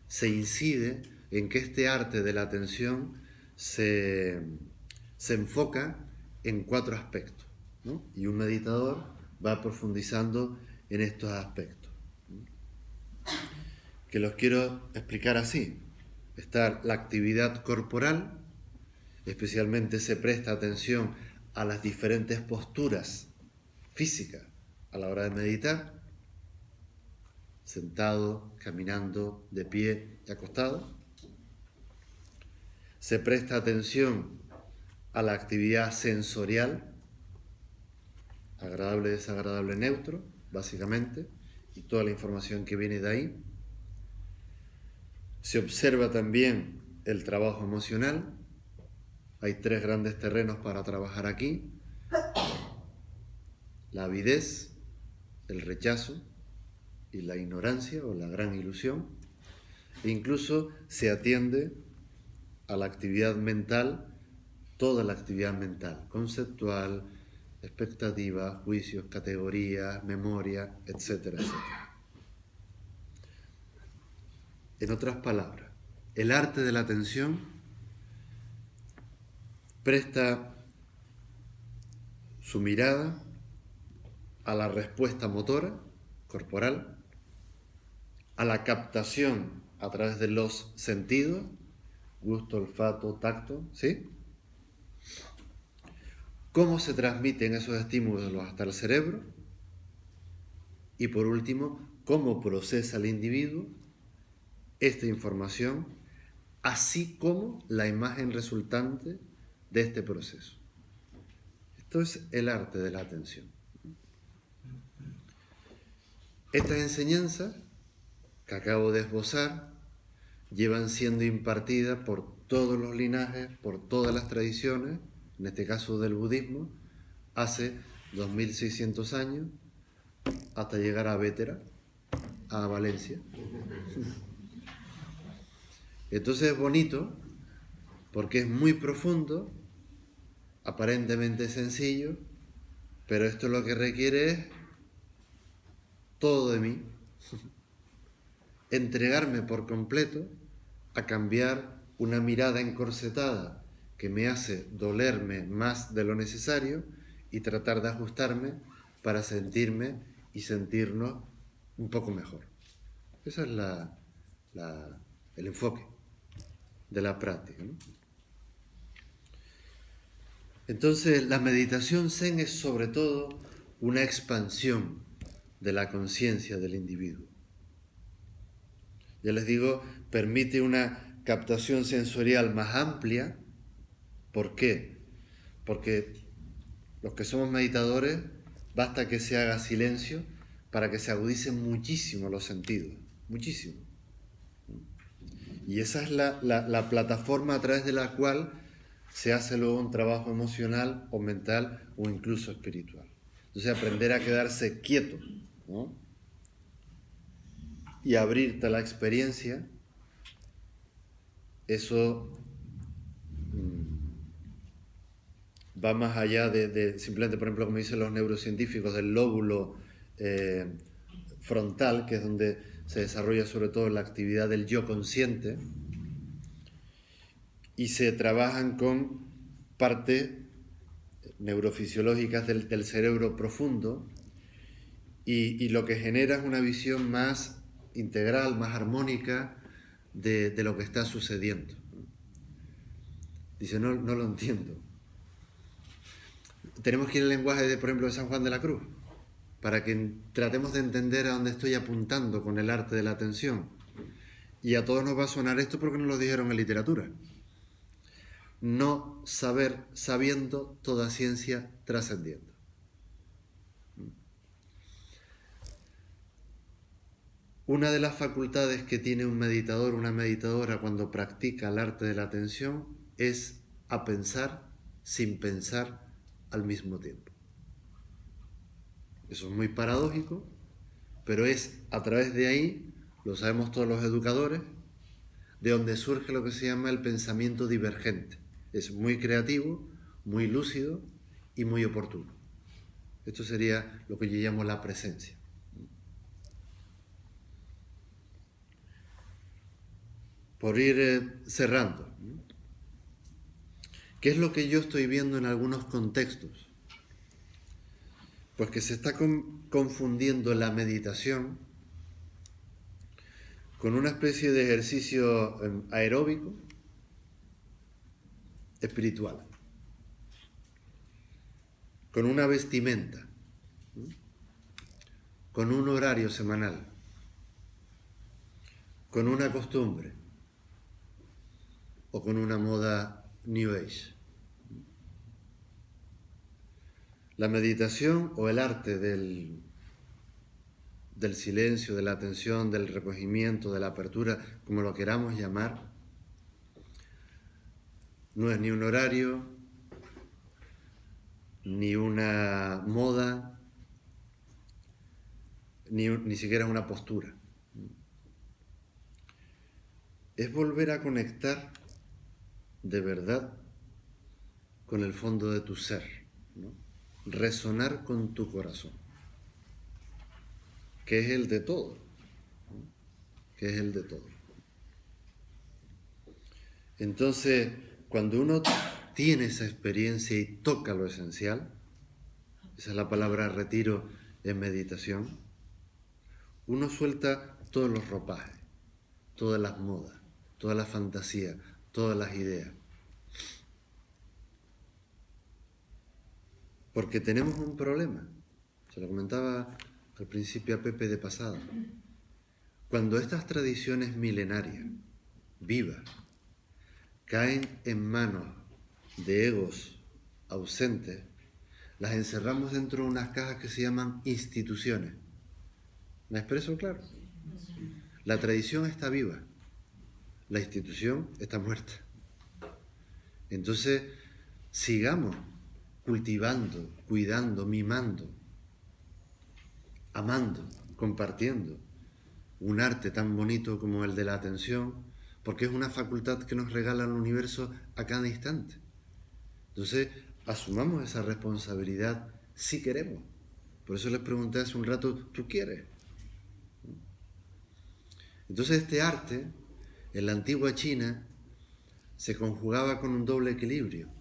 se incide en que este arte de la atención se enfoca en 4 aspectos, ¿no? Y un meditador va profundizando en estos aspectos, ¿no?, que los quiero explicar así. Está la actividad corporal, especialmente se presta atención a las diferentes posturas físicas a la hora de meditar, sentado, caminando, de pie y acostado. Se presta atención a la actividad sensorial, agradable, desagradable, neutro, básicamente, y toda la información que viene de ahí. Se observa también el trabajo emocional. Hay 3 grandes terrenos para trabajar aquí: la avidez, el rechazo y la ignorancia o la gran ilusión. E incluso se atiende a la actividad mental, toda la actividad mental, conceptual, expectativas, juicios, categorías, memoria, etcétera, etcétera. En otras palabras, el arte de la atención presta su mirada a la respuesta motora, corporal, a la captación a través de los sentidos, gusto, olfato, tacto, ¿sí? Cómo se transmiten esos estímulos hasta el cerebro. Y por último, cómo procesa el individuo esta información, así como la imagen resultante de este proceso. Esto es el arte de la atención. Estas enseñanzas que acabo de esbozar llevan siendo impartidas por todos los linajes, por todas las tradiciones, en este caso del budismo, hace 2600 años, hasta llegar a Vétera, a Valencia. Entonces es bonito porque es muy profundo, aparentemente sencillo, pero esto lo que requiere es todo de mí, entregarme por completo a cambiar una mirada encorsetada que me hace dolerme más de lo necesario y tratar de ajustarme para sentirme y sentirnos un poco mejor. Ese es el enfoque de la práctica, ¿no? Entonces, la meditación Zen es sobre todo una expansión de la conciencia del individuo. Ya les digo, permite una captación sensorial más amplia. ¿Por qué? Porque los que somos meditadores, basta que se haga silencio para que se agudicen muchísimo los sentidos, muchísimo. Y esa es la plataforma a través de la cual se hace luego un trabajo emocional o mental o incluso espiritual. Entonces aprender a quedarse quieto, ¿no? Y abrirte a la experiencia, eso va más allá de simplemente, por ejemplo, como dicen los neurocientíficos, del lóbulo frontal, que es donde se desarrolla sobre todo la actividad del yo consciente, y se trabajan con partes neurofisiológicas del cerebro profundo, y lo que genera es una visión más integral, más armónica de lo que está sucediendo. Dice, no lo entiendo. Tenemos que ir al lenguaje, por ejemplo, de San Juan de la Cruz, para que tratemos de entender a dónde estoy apuntando con el arte de la atención. Y a todos nos va a sonar esto porque nos lo dijeron en literatura. No saber sabiendo, toda ciencia trascendiendo. Una de las facultades que tiene un meditador, una meditadora cuando practica el arte de la atención es a pensar sin pensar al mismo tiempo. Eso es muy paradójico, pero es a través de ahí, lo sabemos todos los educadores, de donde surge lo que se llama el pensamiento divergente. Es muy creativo, muy lúcido y muy oportuno. Esto sería lo que yo llamo la presencia. Por ir cerrando, ¿qué es lo que yo estoy viendo en algunos contextos? Pues que se está confundiendo la meditación con una especie de ejercicio aeróbico espiritual, con una vestimenta, con un horario semanal, con una costumbre o con una moda New Age. La meditación o el arte del silencio, de la atención, del recogimiento, de la apertura, como lo queramos llamar, no es ni un horario, ni una moda, ni siquiera una postura. Es volver a conectar de verdad con el fondo de tu ser, ¿no? Resonar con tu corazón, que es el de todo, ¿no? Que es el de todo. Entonces, cuando uno tiene esa experiencia y toca lo esencial, esa es la palabra retiro en meditación, uno suelta todos los ropajes, todas las modas, toda la fantasía, todas las ideas. Porque tenemos un problema, se lo comentaba al principio a Pepe de pasada. Cuando estas tradiciones milenarias, vivas, caen en manos de egos ausentes, las encerramos dentro de unas cajas que se llaman instituciones. ¿Me expreso claro? La tradición está viva, la institución está muerta. Entonces, sigamos cultivando, cuidando, mimando, amando, compartiendo un arte tan bonito como el de la atención, porque es una facultad que nos regala el universo a cada instante. Entonces, asumamos esa responsabilidad si queremos. Por eso les pregunté hace un rato, ¿tú quieres? Entonces este arte, en la antigua China, se conjugaba con un doble equilibrio.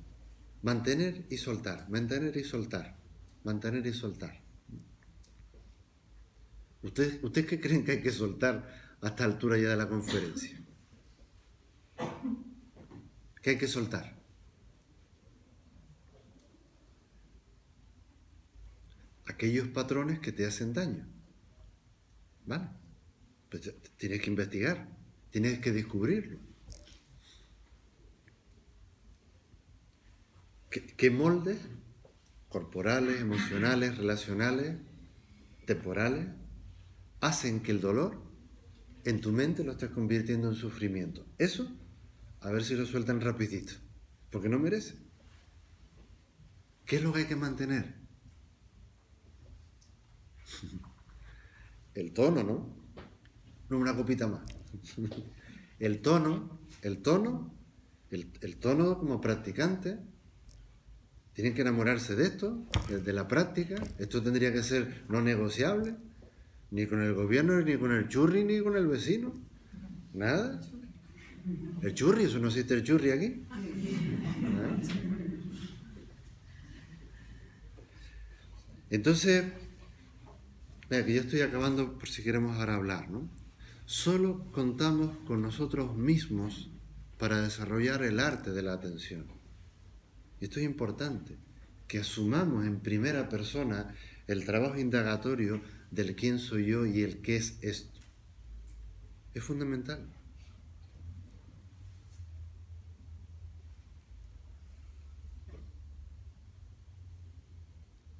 Mantener y soltar, mantener y soltar, mantener y soltar. ¿Ustedes qué creen que hay que soltar a esta altura ya de la conferencia? ¿Qué hay que soltar? Aquellos patrones que te hacen daño. ¿Vale? Pues tienes que investigar, tienes que descubrirlo. ¿Qué moldes corporales, emocionales, relacionales, temporales hacen que el dolor en tu mente lo estés convirtiendo en sufrimiento? Eso, a ver si lo sueltan rapidito, porque no merece. ¿Qué es lo que hay que mantener? El tono, ¿no? No, una copita más. El tono como practicante, tienen que enamorarse de esto, de la práctica. Esto tendría que ser no negociable, ni con el gobierno, ni con el churri, ni con el vecino. Nada. El churri, eso no existe el churri aquí. ¿Nada? Entonces, vea que yo estoy acabando por si queremos ahora hablar, ¿no? Solo contamos con nosotros mismos para desarrollar el arte de la atención. Y esto es importante, que asumamos en primera persona el trabajo indagatorio del quién soy yo y el qué es esto. Es fundamental.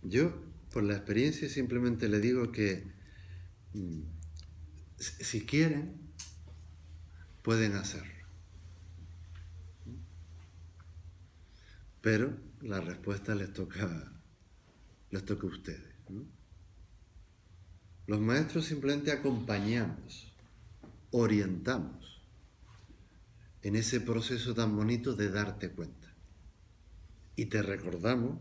Yo, por la experiencia, simplemente le digo que si quieren, pueden hacerlo. Pero la respuesta les toca a ustedes, ¿no? Los maestros simplemente acompañamos, orientamos en ese proceso tan bonito de darte cuenta. Y te recordamos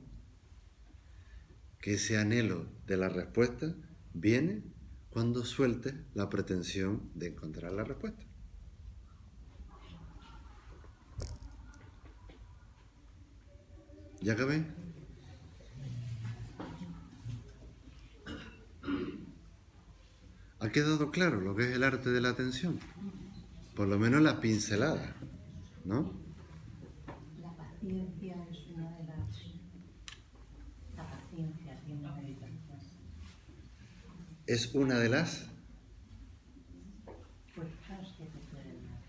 que ese anhelo de la respuesta viene cuando sueltes la pretensión de encontrar la respuesta. ¿Ya acabé? ¿Ha quedado claro lo que es el arte de la atención? Por lo menos la pincelada, ¿no? La paciencia es una de las... La paciencia tiene meditación. Es una de las Fuerzas que te pueden dar.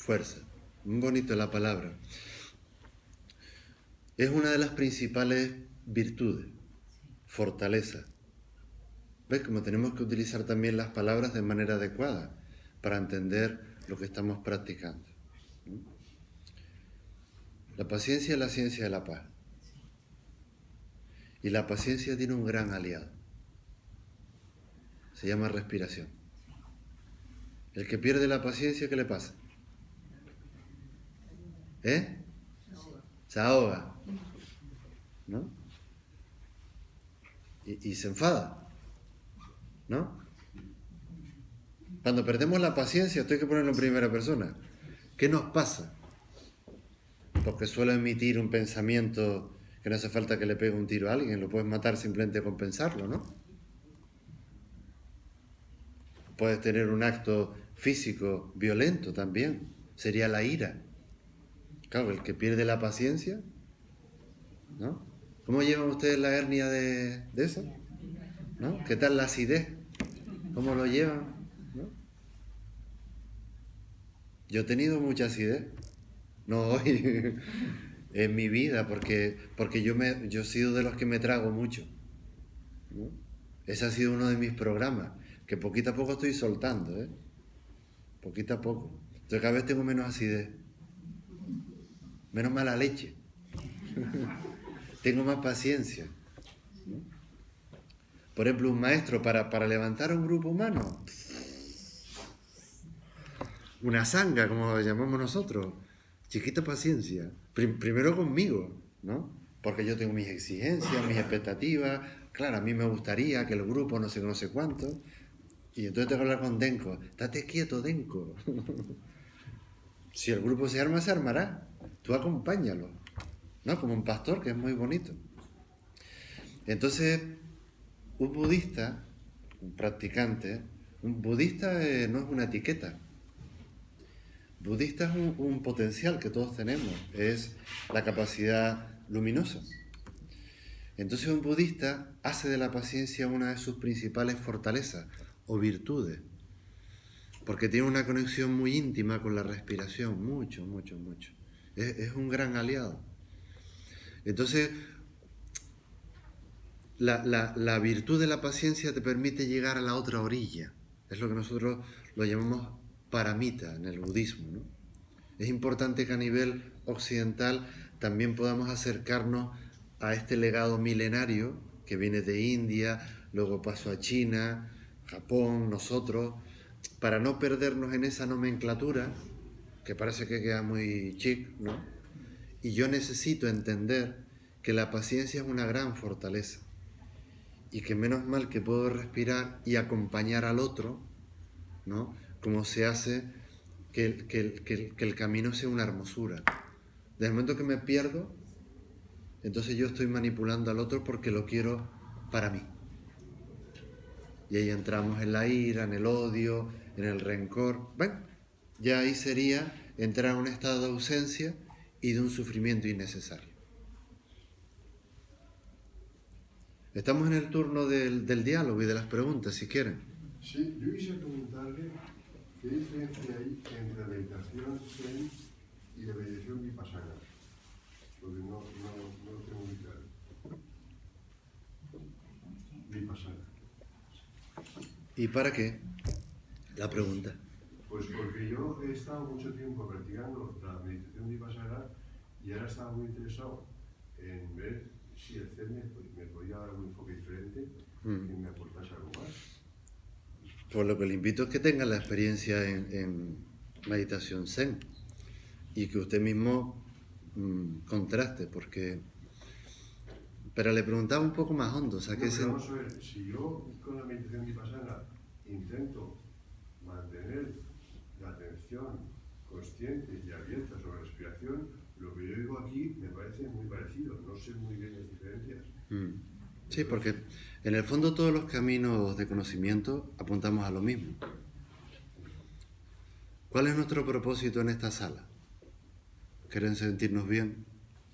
fuerzas. Muy bonito la palabra. Es una de las principales virtudes, fortaleza. ¿Ves? Como tenemos que utilizar también las palabras de manera adecuada para entender lo que estamos practicando. La paciencia es la ciencia de la paz. Y la paciencia tiene un gran aliado. Se llama respiración. El que pierde la paciencia, ¿qué le pasa? Se ahoga, ¿no? Y se enfada, ¿no? Cuando perdemos la paciencia, esto hay que ponerlo en primera persona. ¿Qué nos pasa? Porque suelo emitir un pensamiento que no hace falta que le pegue un tiro a alguien, lo puedes matar simplemente con pensarlo, ¿no? Puedes tener un acto físico violento también, sería la ira. Claro, el que pierde la paciencia, ¿no? ¿Cómo llevan ustedes la hernia de eso? ¿No? ¿Qué tal la acidez? ¿Cómo lo llevan? ¿No? Yo he tenido mucha acidez, no hoy, en mi vida, porque yo he sido de los que me trago mucho, ¿no? Ese ha sido uno de mis programas, que poquito a poco estoy soltando, ¿eh? Poquito a poco. Entonces cada vez tengo menos acidez, menos mala leche. Tengo más paciencia, ¿no? Por ejemplo, un maestro para levantar a un grupo humano, una sanga, como lo llamamos nosotros, chiquita paciencia. Primero conmigo, ¿no? Porque yo tengo mis exigencias, mis expectativas. Claro, a mí me gustaría que el grupo no sé cuánto. Y entonces tengo que hablar con Denko. Estate quieto, Denko. Si el grupo se arma, se armará. Tú acompáñalo, ¿no? Como un pastor, que es muy bonito. Entonces, un budista, un practicante, un budista no es una etiqueta. Budista es un potencial que todos tenemos, es la capacidad luminosa. Entonces un budista hace de la paciencia una de sus principales fortalezas o virtudes, porque tiene una conexión muy íntima con la respiración, mucho. Es un gran aliado. Entonces, la virtud de la paciencia te permite llegar a la otra orilla. Es lo que nosotros lo llamamos paramita en el budismo, ¿no? Es importante que a nivel occidental también podamos acercarnos a este legado milenario que viene de India, luego pasó a China, Japón, nosotros, para no perdernos en esa nomenclatura, que parece que queda muy chic, ¿no? Y yo necesito entender que la paciencia es una gran fortaleza y que menos mal que puedo respirar y acompañar al otro, ¿no? Como se hace que el camino sea una hermosura. Desde el momento que me pierdo, entonces yo estoy manipulando al otro porque lo quiero para mí. Y ahí entramos en la ira, en el odio, en el rencor. Bueno, ya ahí sería entrar en un estado de ausencia y de un sufrimiento innecesario. Estamos en el turno del diálogo y de las preguntas, si quieren. Sí, yo quisiera preguntarle qué diferencia hay entre la meditación Zen y la meditación Vipassana, porque no lo tengo muy claro. Vipassana. ¿Y para qué? La pregunta. Pues porque yo he estado mucho tiempo practicando la meditación Vipassana y ahora estaba muy interesado en ver si el Zen me podía dar un enfoque diferente y me aportase algo más. Pues lo que le invito es que tenga la experiencia en meditación Zen y que usted mismo contraste, porque... Pero le preguntaba un poco más hondo, o sea, que vamos a ver, si yo con la meditación Vipassana intento mantener la atención consciente y abierta sobre la respiración, lo que yo digo aquí me parece muy parecido, no sé muy bien las diferencias. Sí, porque en el fondo todos los caminos de conocimiento apuntamos a lo mismo. ¿Cuál es nuestro propósito en esta sala? ¿Quieren sentirnos bien?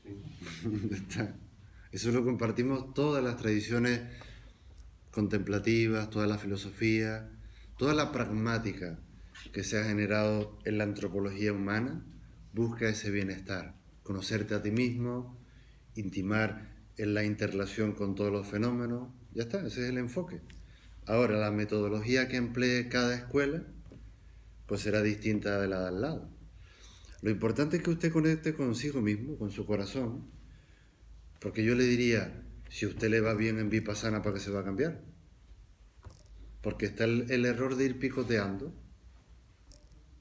Sí. Eso lo compartimos todas las tradiciones contemplativas, toda la filosofía, toda la pragmática que se ha generado en la antropología humana, busca ese bienestar, conocerte a ti mismo, intimar en la interrelación con todos los fenómenos, ya está, ese es el enfoque. Ahora, la metodología que emplee cada escuela, pues será distinta de la de al lado. Lo importante es que usted conecte consigo mismo, con su corazón, porque yo le diría, si a usted le va bien en Vipassana, ¿para qué se va a cambiar? Porque está el error de ir picoteando,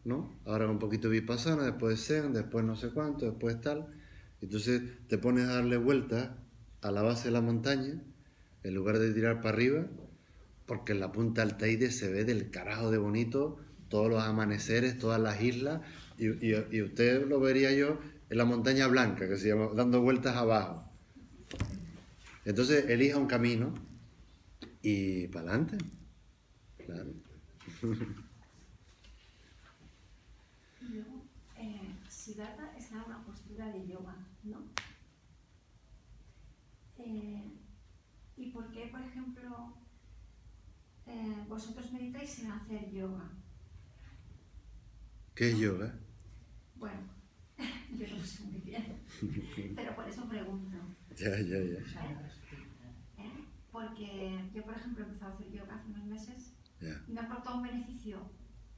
¿no? Ahora un poquito Vipassana, después Zen, después no sé cuánto, después tal. Entonces te pones a darle vueltas a la base de la montaña, en lugar de tirar para arriba, porque en la punta del Teide se ve del carajo de bonito todos los amaneceres, todas las islas, y usted lo vería yo en la montaña blanca, que se llama, dando vueltas abajo. Entonces elija un camino y para adelante. Claro. Luego, Siddhartha está en una postura de yoga, ¿no? ¿Y por qué, por ejemplo, vosotros meditáis sin hacer yoga? ¿Qué es yoga? Bueno, yo no sé muy bien, pero por eso pregunto. Ya. Porque yo, por ejemplo, he empezado a hacer yoga hace unos meses Ya. y me ha aportado un beneficio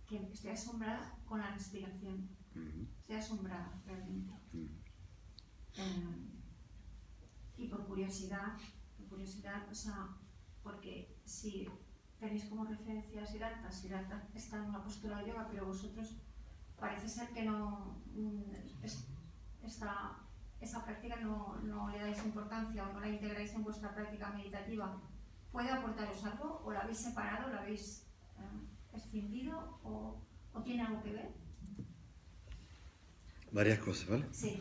que estoy asombrada con la respiración. Estoy asombrada, realmente. Y por curiosidad, o sea, porque si tenéis como referencia a Siddhartha está en una postura de yoga, pero vosotros parece ser que no, esa práctica no le dais importancia o no la integráis en vuestra práctica meditativa. ¿Puede aportaros algo? ¿O la habéis separado, la habéis escindido o tiene algo que ver? Varias cosas, ¿vale? Sí.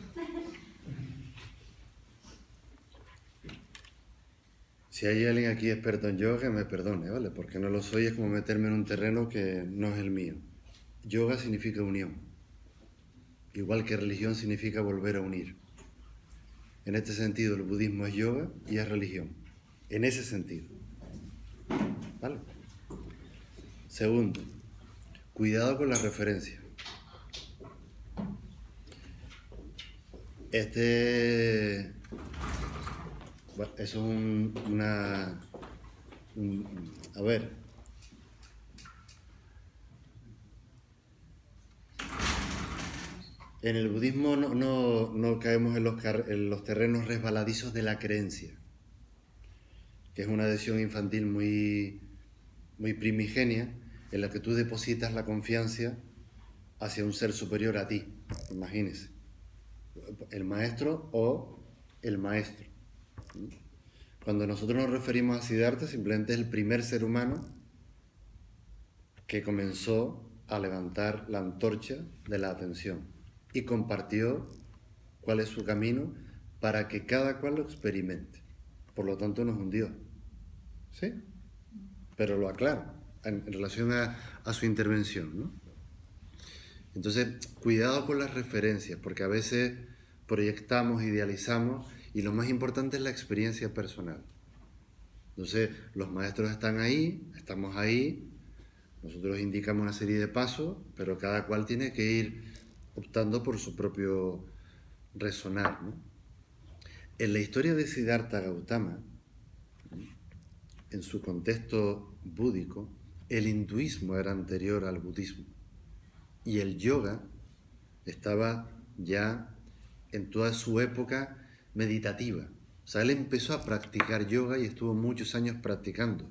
Si hay alguien aquí experto en yoga, que me perdone, ¿vale? Porque no lo soy, es como meterme en un terreno que no es el mío. Yoga significa unión, igual que religión significa volver a unir. En este sentido, el budismo es yoga y es religión, en ese sentido. ¿Vale? Segundo, cuidado con las referencias. Bueno, eso es a ver. En el budismo no caemos en los terrenos resbaladizos de la creencia, que es una adhesión infantil muy primigenia, en la que tú depositas la confianza hacia un ser superior a ti, imagínese, el maestro o el maestro. Cuando nosotros nos referimos a Siddhartha, simplemente es el primer ser humano que comenzó a levantar la antorcha de la atención y compartió cuál es su camino para que cada cual lo experimente. Por lo tanto, no es un Dios. ¿Sí? Pero lo aclaro en relación a su intervención, ¿no? Entonces, cuidado con las referencias, porque a veces proyectamos, idealizamos, y lo más importante es la experiencia personal. Entonces, los maestros están ahí, estamos ahí, nosotros indicamos una serie de pasos, pero cada cual tiene que ir optando por su propio resonar, ¿no? En la historia de Siddhartha Gautama, en su contexto búdico, el hinduismo era anterior al budismo y el yoga estaba ya en toda su época meditativa. O sea, él empezó a practicar yoga y estuvo muchos años practicando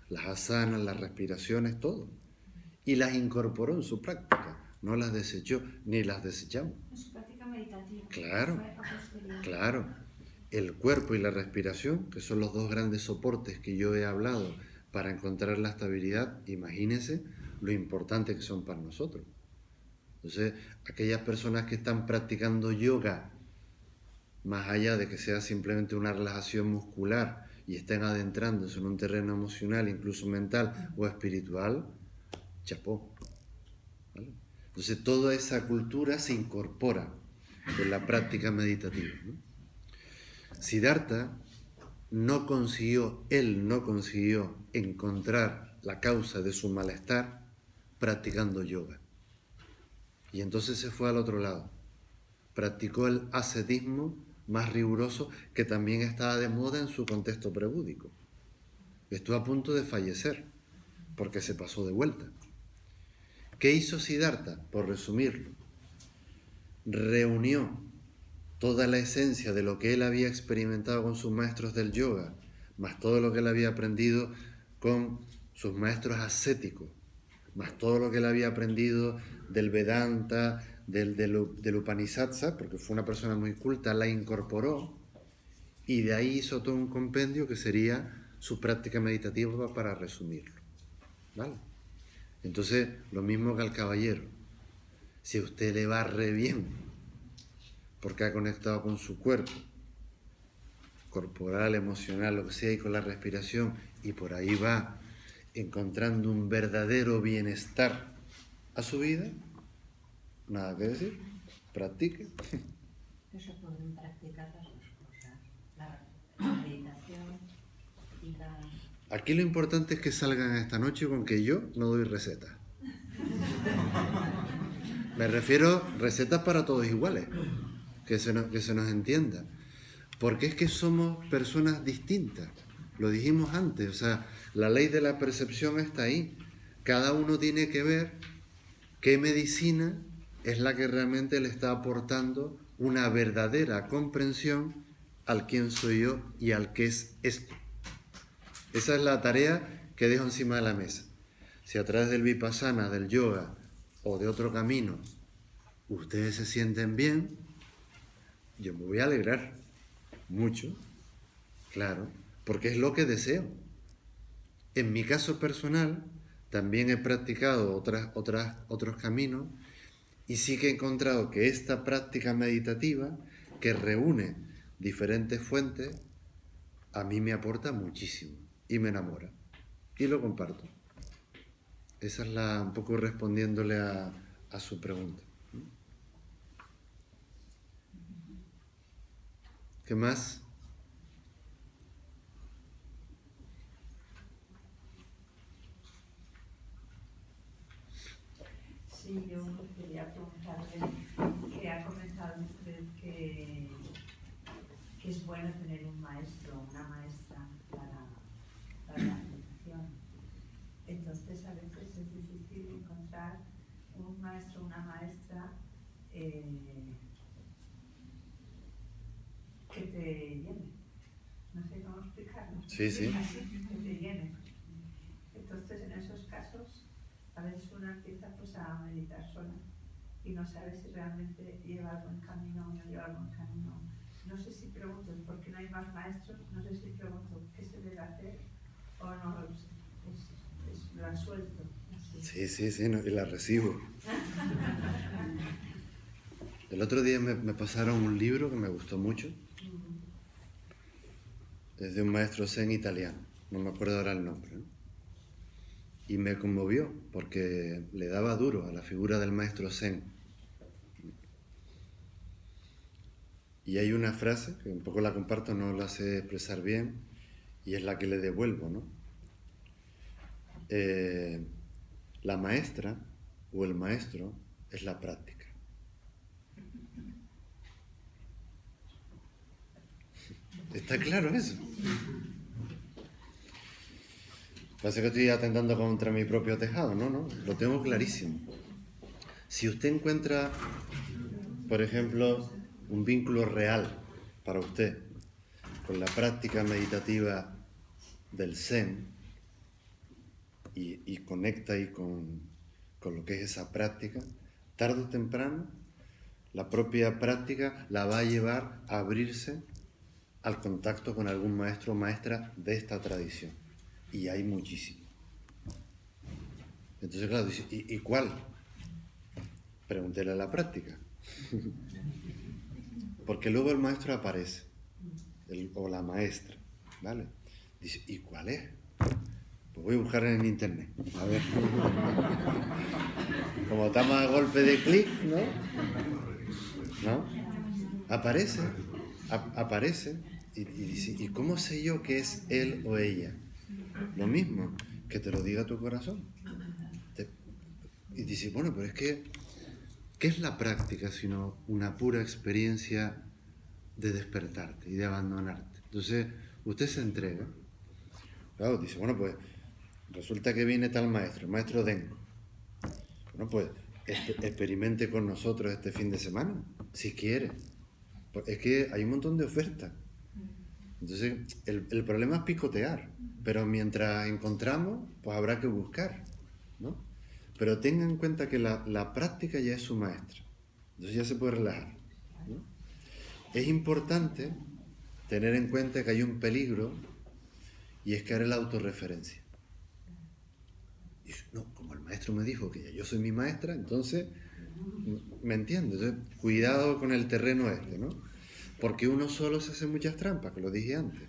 las asanas, las respiraciones, todo. Y las incorporó en su práctica, no las desechó, ni las desechamos. En su práctica meditativa. Claro, Fue a posteriori. claro. El cuerpo y la respiración, que son los dos grandes soportes que yo he hablado para encontrar la estabilidad, imagínense lo importante que son para nosotros. Entonces, aquellas personas que están practicando yoga, más allá de que sea simplemente una relajación muscular y estén adentrándose en un terreno emocional, incluso mental o espiritual, chapó. ¿Vale? Entonces, toda esa cultura se incorpora en la práctica meditativa, ¿no? Siddhartha él no consiguió encontrar la causa de su malestar practicando yoga. Y entonces se fue al otro lado. Practicó el ascetismo más riguroso, que también estaba de moda en su contexto prebúdico. Estuvo a punto de fallecer porque se pasó de vuelta. ¿Qué hizo Siddhartha? Por resumirlo, reunió toda la esencia de lo que él había experimentado con sus maestros del yoga, más todo lo que él había aprendido con sus maestros ascéticos, más todo lo que él había aprendido del Vedanta, del Upanishad, porque fue una persona muy culta, la incorporó y de ahí hizo todo un compendio que sería su práctica meditativa, para resumirlo. ¿Vale? Entonces, lo mismo que al caballero. Si a usted le va re bien, porque ha conectado con su cuerpo, corporal, emocional, lo que sea, y con la respiración, y por ahí va encontrando un verdadero bienestar a su vida, nada que decir, practique. Se pueden practicar las dos cosas, la meditación y la... Aquí lo importante es que salgan esta noche con que yo no doy recetas. Me refiero a recetas para todos iguales, que se nos entienda. Porque es que somos personas distintas. Lo dijimos antes, o sea, la ley de la percepción está ahí. Cada uno tiene que ver qué medicina es la que realmente le está aportando una verdadera comprensión al quién soy yo y al qué es esto. Esa es la tarea que dejo encima de la mesa. Si a través del vipassana, del yoga o de otro camino ustedes se sienten bien, yo me voy a alegrar mucho, claro, porque es lo que deseo. En mi caso personal, también he practicado otros caminos y sí que he encontrado que esta práctica meditativa, que reúne diferentes fuentes, a mí me aporta muchísimo y me enamora. Y lo comparto. Esa es un poco respondiéndole a su pregunta. ¿Qué más? Sí, yo quería preguntarle, que ha comentado usted que es bueno tener un maestro o una maestra para la meditación. Entonces, a veces es difícil encontrar un maestro o una maestra que te llene. No sé cómo explicarlo. Sí, sí. Así, que te llene. Entonces, en esos casos, a veces una empieza pues a meditar sola y no sabe si realmente lleva el buen camino o no lleva el buen camino. No sé si pregunto por qué no hay más maestros, no sé si pregunto qué se debe hacer o no lo sé. La suelto. Así. Sí, no, y la recibo. El otro día me pasaron un libro que me gustó mucho. Es de un maestro zen italiano, no me acuerdo ahora el nombre, ¿no? Y me conmovió porque le daba duro a la figura del maestro zen. Y hay una frase, que un poco la comparto, no la sé expresar bien, y es la que le devuelvo, ¿no? La maestra o el maestro es la práctica. ¿Está claro eso? Parece que estoy atentando contra mi propio tejado, no, lo tengo clarísimo. Si usted encuentra, por ejemplo, un vínculo real para usted con la práctica meditativa del Zen y conecta ahí con lo que es esa práctica, tarde o temprano la propia práctica la va a llevar a abrirse al contacto con algún maestro o maestra de esta tradición. Y hay muchísimo. Entonces, claro, dice, ¿y cuál? Pregúntele a la práctica. Porque luego el maestro aparece, o la maestra, ¿vale? Dice, ¿y cuál es? Pues voy a buscar en internet. A ver. Como estamos a golpe de clic, ¿no? Aparece. Y dice, ¿y cómo sé yo que es él o ella? Lo mismo, que te lo diga tu corazón. Y dice, bueno, pero es que, ¿qué es la práctica sino una pura experiencia de despertarte y de abandonarte? Entonces, usted se entrega. Claro, dice, bueno, pues, resulta que viene tal maestro, el maestro Denko. Bueno, pues, experimente con nosotros este fin de semana, si quiere. Es que hay un montón de ofertas. Entonces, el problema es picotear, pero mientras encontramos, pues habrá que buscar, ¿no? Pero tenga en cuenta que la práctica ya es su maestra, entonces ya se puede relajar, ¿no? Es importante tener en cuenta que hay un peligro y es caer en la autorreferencia. Y no, como el maestro me dijo que ya yo soy mi maestra, entonces, ¿me entiendes? Entonces, cuidado con el terreno este, ¿no? Porque uno solo se hace muchas trampas, que lo dije antes.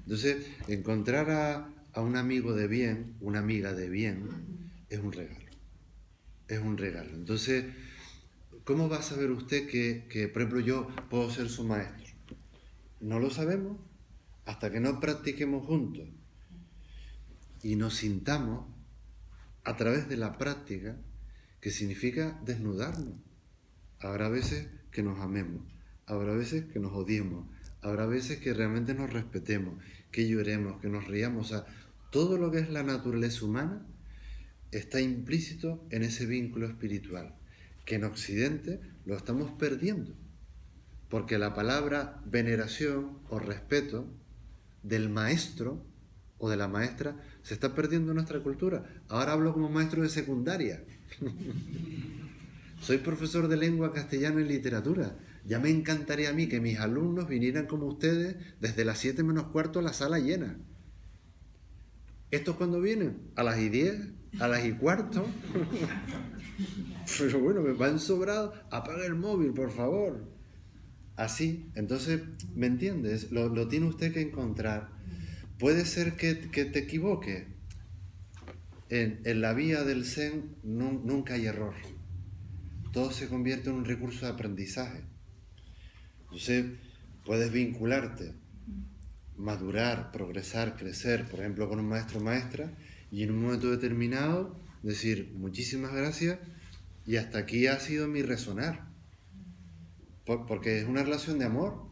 Entonces, encontrar a un amigo de bien, una amiga de bien, es un regalo. Es un regalo. Entonces, ¿cómo va a saber usted que, por ejemplo, yo puedo ser su maestro? No lo sabemos hasta que no practiquemos juntos y nos sintamos a través de la práctica, que significa desnudarnos. Habrá veces que nos amemos, habrá veces que nos odiemos, habrá veces que realmente nos respetemos, que lloremos, que nos riamos. O sea, todo lo que es la naturaleza humana está implícito en ese vínculo espiritual, que en Occidente lo estamos perdiendo, porque la palabra veneración o respeto del maestro o de la maestra se está perdiendo en nuestra cultura. Ahora hablo como maestro de secundaria. Soy profesor de lengua castellana y literatura. Ya me encantaría a mí que mis alumnos vinieran como ustedes desde las 7 menos cuarto a la sala llena. ¿Estos cuándo vienen? ¿A las 10? ¿A las 15? Pero bueno, me van sobrados. Apaga el móvil, por favor. Así, entonces, ¿me entiendes? Lo tiene usted que encontrar. Puede ser que te equivoques. En la vía del Zen nunca hay error. Todo se convierte en un recurso de aprendizaje. Entonces, puedes vincularte, madurar, progresar, crecer, por ejemplo, con un maestro o maestra, y en un momento determinado decir, muchísimas gracias, y hasta aquí ha sido mi resonar. Porque es una relación de amor,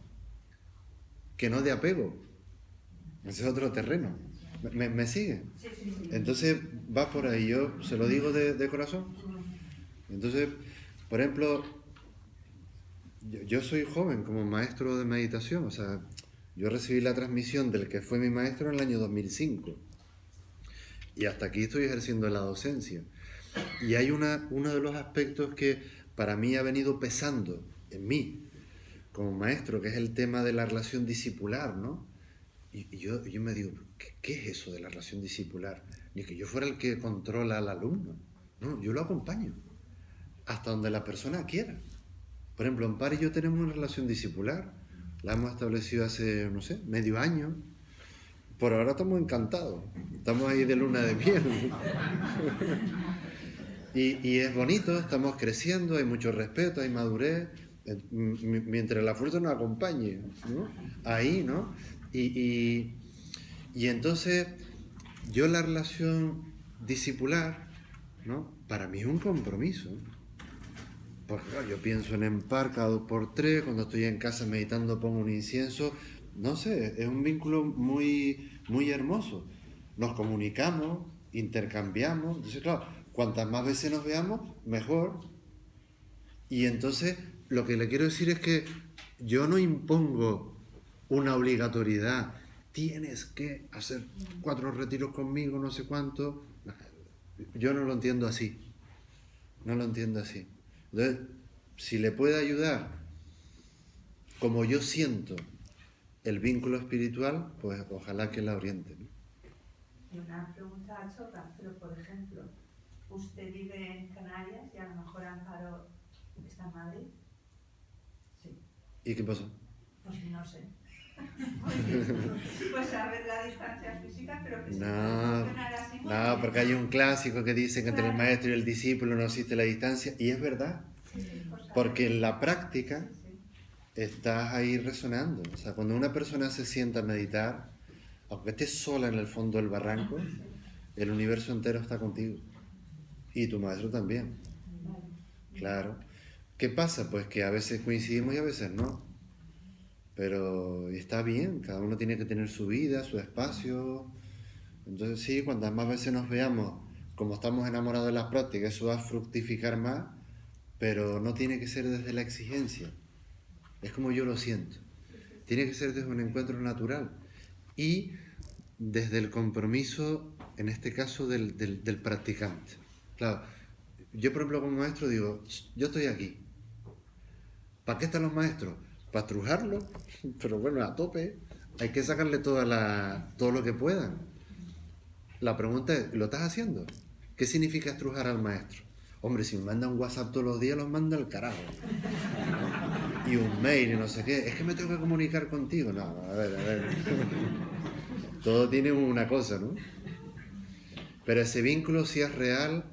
que no de apego. Ese es otro terreno. ¿Me sigue? Entonces, va por ahí, yo se lo digo de corazón. Entonces, por ejemplo, yo soy joven como maestro de meditación, o sea, yo recibí la transmisión del que fue mi maestro en el año 2005 y hasta aquí estoy ejerciendo la docencia. Y hay uno de los aspectos que para mí ha venido pesando en mí como maestro, que es el tema de la relación discipular, ¿no? Y yo me digo, ¿qué es eso de la relación discipular? Ni que yo fuera el que controla al alumno, no, yo lo acompaño hasta donde la persona quiera. Por ejemplo, Amparo y yo tenemos una relación discipular, la hemos establecido hace, no sé, medio año. Por ahora estamos encantados, estamos ahí de luna de miel. Y es bonito, estamos creciendo, hay mucho respeto, hay madurez, mientras la fuerza nos acompañe, ¿no? Ahí, ¿no? Y entonces, yo la relación discipular, ¿no? Para mí es un compromiso. Porque claro, yo pienso en Empar cada 2x3, cuando estoy en casa meditando pongo un incienso, no sé, es un vínculo muy, muy hermoso. Nos comunicamos, intercambiamos, entonces claro, cuantas más veces nos veamos, mejor. Y entonces, lo que le quiero decir es que yo no impongo una obligatoriedad. Tienes que hacer 4 retiros conmigo, no sé cuánto. Yo no lo entiendo así. No lo entiendo así. Entonces, si le puede ayudar, como yo siento el vínculo espiritual, pues ojalá que la oriente, ¿no? Y una pregunta chota, pero por ejemplo, usted vive en Canarias y a lo mejor Amparo está en Madrid. Sí. ¿Y qué pasó? Pues no sé. Pues a ver la distancia física, pero que se puede No, funcionar así. no, porque hay un clásico que dice que entre el maestro y el discípulo no existe la distancia, y es verdad, porque en la práctica estás ahí resonando. O sea, cuando una persona se sienta a meditar, aunque estés sola en el fondo del barranco, el universo entero está contigo. Y tu maestro también. Claro. ¿Qué pasa? Pues que a veces coincidimos y a veces no. Pero está bien, cada uno tiene que tener su vida, su espacio. Entonces sí, cuantas más veces nos veamos, como estamos enamorados de las prácticas, eso va a fructificar más, pero no tiene que ser desde la exigencia. Es como yo lo siento. Tiene que ser desde un encuentro natural. Y desde el compromiso, en este caso, del practicante. Claro, yo por ejemplo como maestro digo, yo estoy aquí. ¿Para qué están los maestros? Para estrujarlo, pero bueno, a tope. Hay que sacarle todo lo que puedan. La pregunta es, ¿lo estás haciendo? ¿Qué significa estrujar al maestro? Hombre, si me manda un WhatsApp todos los días, los manda al carajo, ¿no? Y un mail y no sé qué. Es que me tengo que comunicar contigo. No, a ver. Todo tiene una cosa, ¿no? Pero ese vínculo, si es real,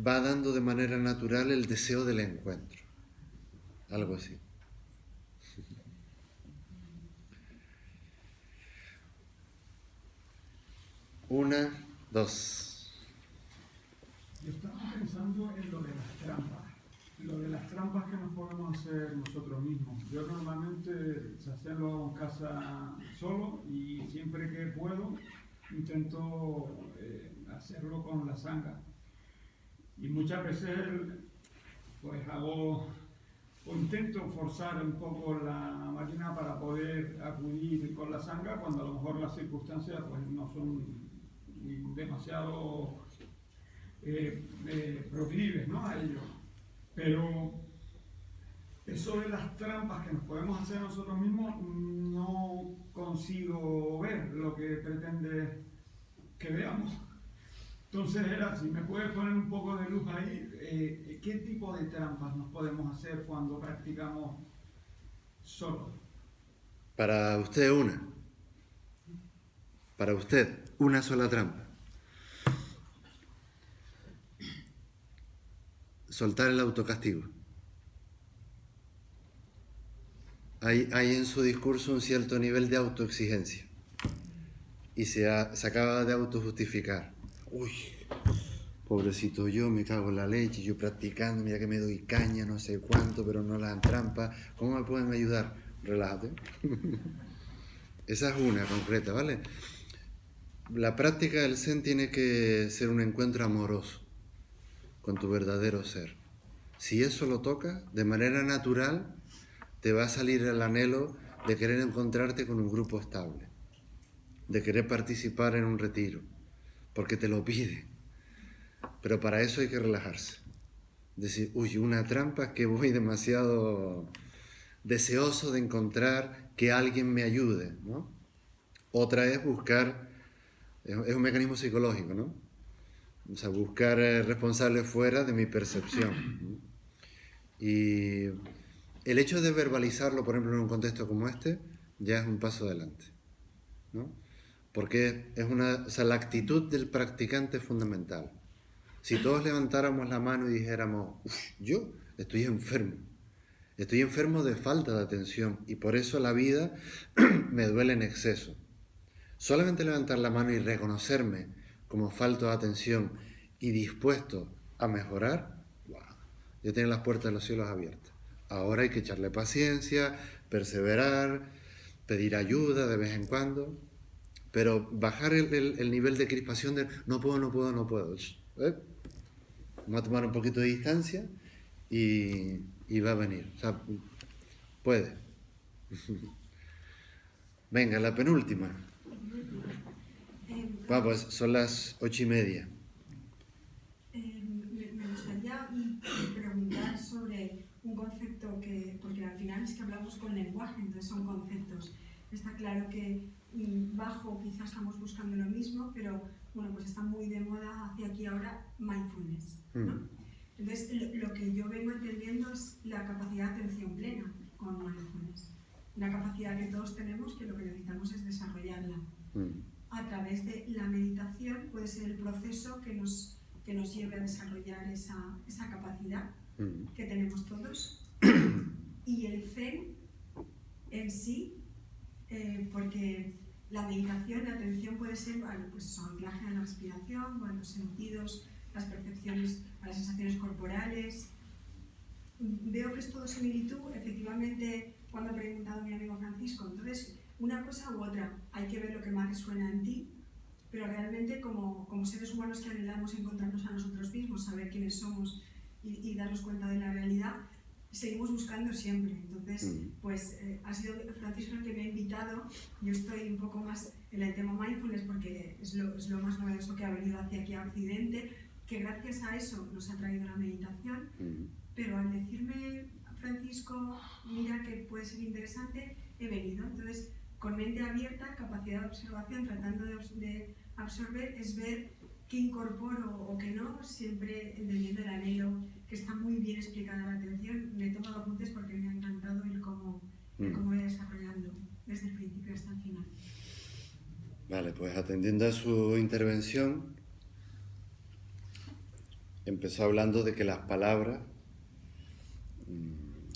va dando de manera natural el deseo del encuentro. Algo así. Una, dos. Yo estaba pensando en lo de las trampas. Lo de las trampas que nos podemos hacer nosotros mismos. Yo normalmente se hacerlo en casa solo y siempre que puedo intento hacerlo con la sangha. Y muchas veces pues hago o intento forzar un poco la máquina para poder acudir con la sangha cuando a lo mejor las circunstancias pues no son demasiado proclives, ¿no? A ello. Pero eso de las trampas que nos podemos hacer nosotros mismos no consigo ver lo que pretende que veamos. Entonces era, si me puedes poner un poco de luz ahí, ¿qué tipo de trampas nos podemos hacer cuando practicamos solo? Para usted una. Para usted, una sola trampa. Soltar el autocastigo. Hay en su discurso un cierto nivel de autoexigencia. Y se acaba de autojustificar. Uy, pobrecito yo, me cago en la leche, yo practicando, mira que me doy caña, no sé cuánto, pero no la dan trampa. ¿Cómo me pueden ayudar? Relájate. Esa es una concreta, ¿vale? La práctica del Zen tiene que ser un encuentro amoroso con tu verdadero ser. Si eso lo tocas, de manera natural te va a salir el anhelo de querer encontrarte con un grupo estable, de querer participar en un retiro, porque te lo pide. Pero para eso hay que relajarse. Decir, uy, una trampa es que voy demasiado deseoso de encontrar que alguien me ayude, ¿no? Otra es buscar, es un mecanismo psicológico, ¿no? O sea, buscar responsables fuera de mi percepción, ¿no? Y el hecho de verbalizarlo, por ejemplo, en un contexto como este, ya es un paso adelante, ¿no? Porque es o sea, la actitud del practicante es fundamental. Si todos levantáramos la mano y dijéramos, yo estoy enfermo de falta de atención y por eso la vida me duele en exceso. Solamente levantar la mano y reconocerme como falto de atención y dispuesto a mejorar, wow, ya tienen las puertas de los cielos abiertas. Ahora hay que echarle paciencia, perseverar, pedir ayuda de vez en cuando, pero bajar el nivel de crispación de no puedo. Vamos a tomar un poquito de distancia y va a venir. O sea, puede. Venga, la penúltima. Pues son las 8:30. Me gustaría preguntar sobre un concepto porque al final es que hablamos con lenguaje, entonces son conceptos. Está claro que bajo quizás estamos buscando lo mismo, pero bueno, pues está muy de moda hacia aquí ahora mindfulness, ¿no? Entonces, lo que yo vengo entendiendo es la capacidad de atención plena con mindfulness. Una capacidad que todos tenemos, que lo que necesitamos es desarrollarla. A través de la meditación puede ser el proceso que nos lleve a desarrollar esa capacidad que tenemos todos. Y el Zen en sí, porque la meditación, la atención puede ser, bueno, pues anclaje a la respiración, a los sentidos, las percepciones, a las sensaciones corporales. Veo que es todo similitud, efectivamente, cuando ha preguntado mi amigo Francisco. Entonces, una cosa u otra, hay que ver lo que más resuena en ti, pero realmente como seres humanos que anhelamos encontrarnos a nosotros mismos, saber quiénes somos y darnos cuenta de la realidad, seguimos buscando siempre. Entonces, pues ha sido Francisco el que me ha invitado. Yo estoy un poco más en el tema mindfulness porque es lo más novedoso que ha venido hacia aquí a Occidente, que gracias a eso nos ha traído la meditación. Pero al decirme, Francisco, mira que puede ser interesante, he venido. Entonces, con mente abierta, capacidad de observación, tratando de absorber, es ver qué incorporo o qué no, siempre entendiendo el anhelo, que está muy bien explicada la atención. Me he tomado apuntes porque me ha encantado el cómo voy desarrollando desde el principio hasta el final. Vale, pues atendiendo a su intervención, empezó hablando de que las palabras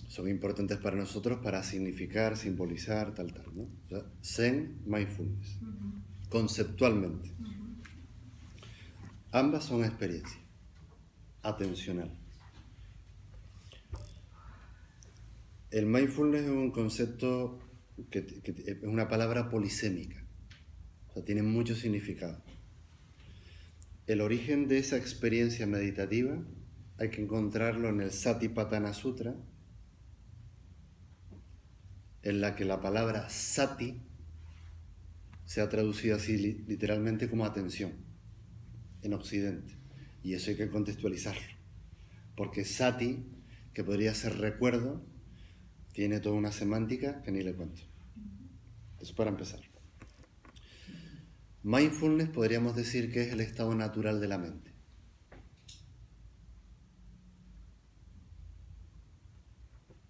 son importantes para nosotros para significar, simbolizar, tal, ¿no? O sea, Zen, mindfulness, conceptualmente. Ambas son experiencias, atencional. El mindfulness es un concepto que es una palabra polisémica, o sea, tiene mucho significado. El origen de esa experiencia meditativa hay que encontrarlo en el Satipatthana Sutra, en la que la palabra sati se ha traducido así literalmente como atención en Occidente, y eso hay que contextualizarlo, porque sati, que podría ser recuerdo, tiene toda una semántica que ni le cuento. Eso para empezar. Mindfulness podríamos decir que es el estado natural de la mente.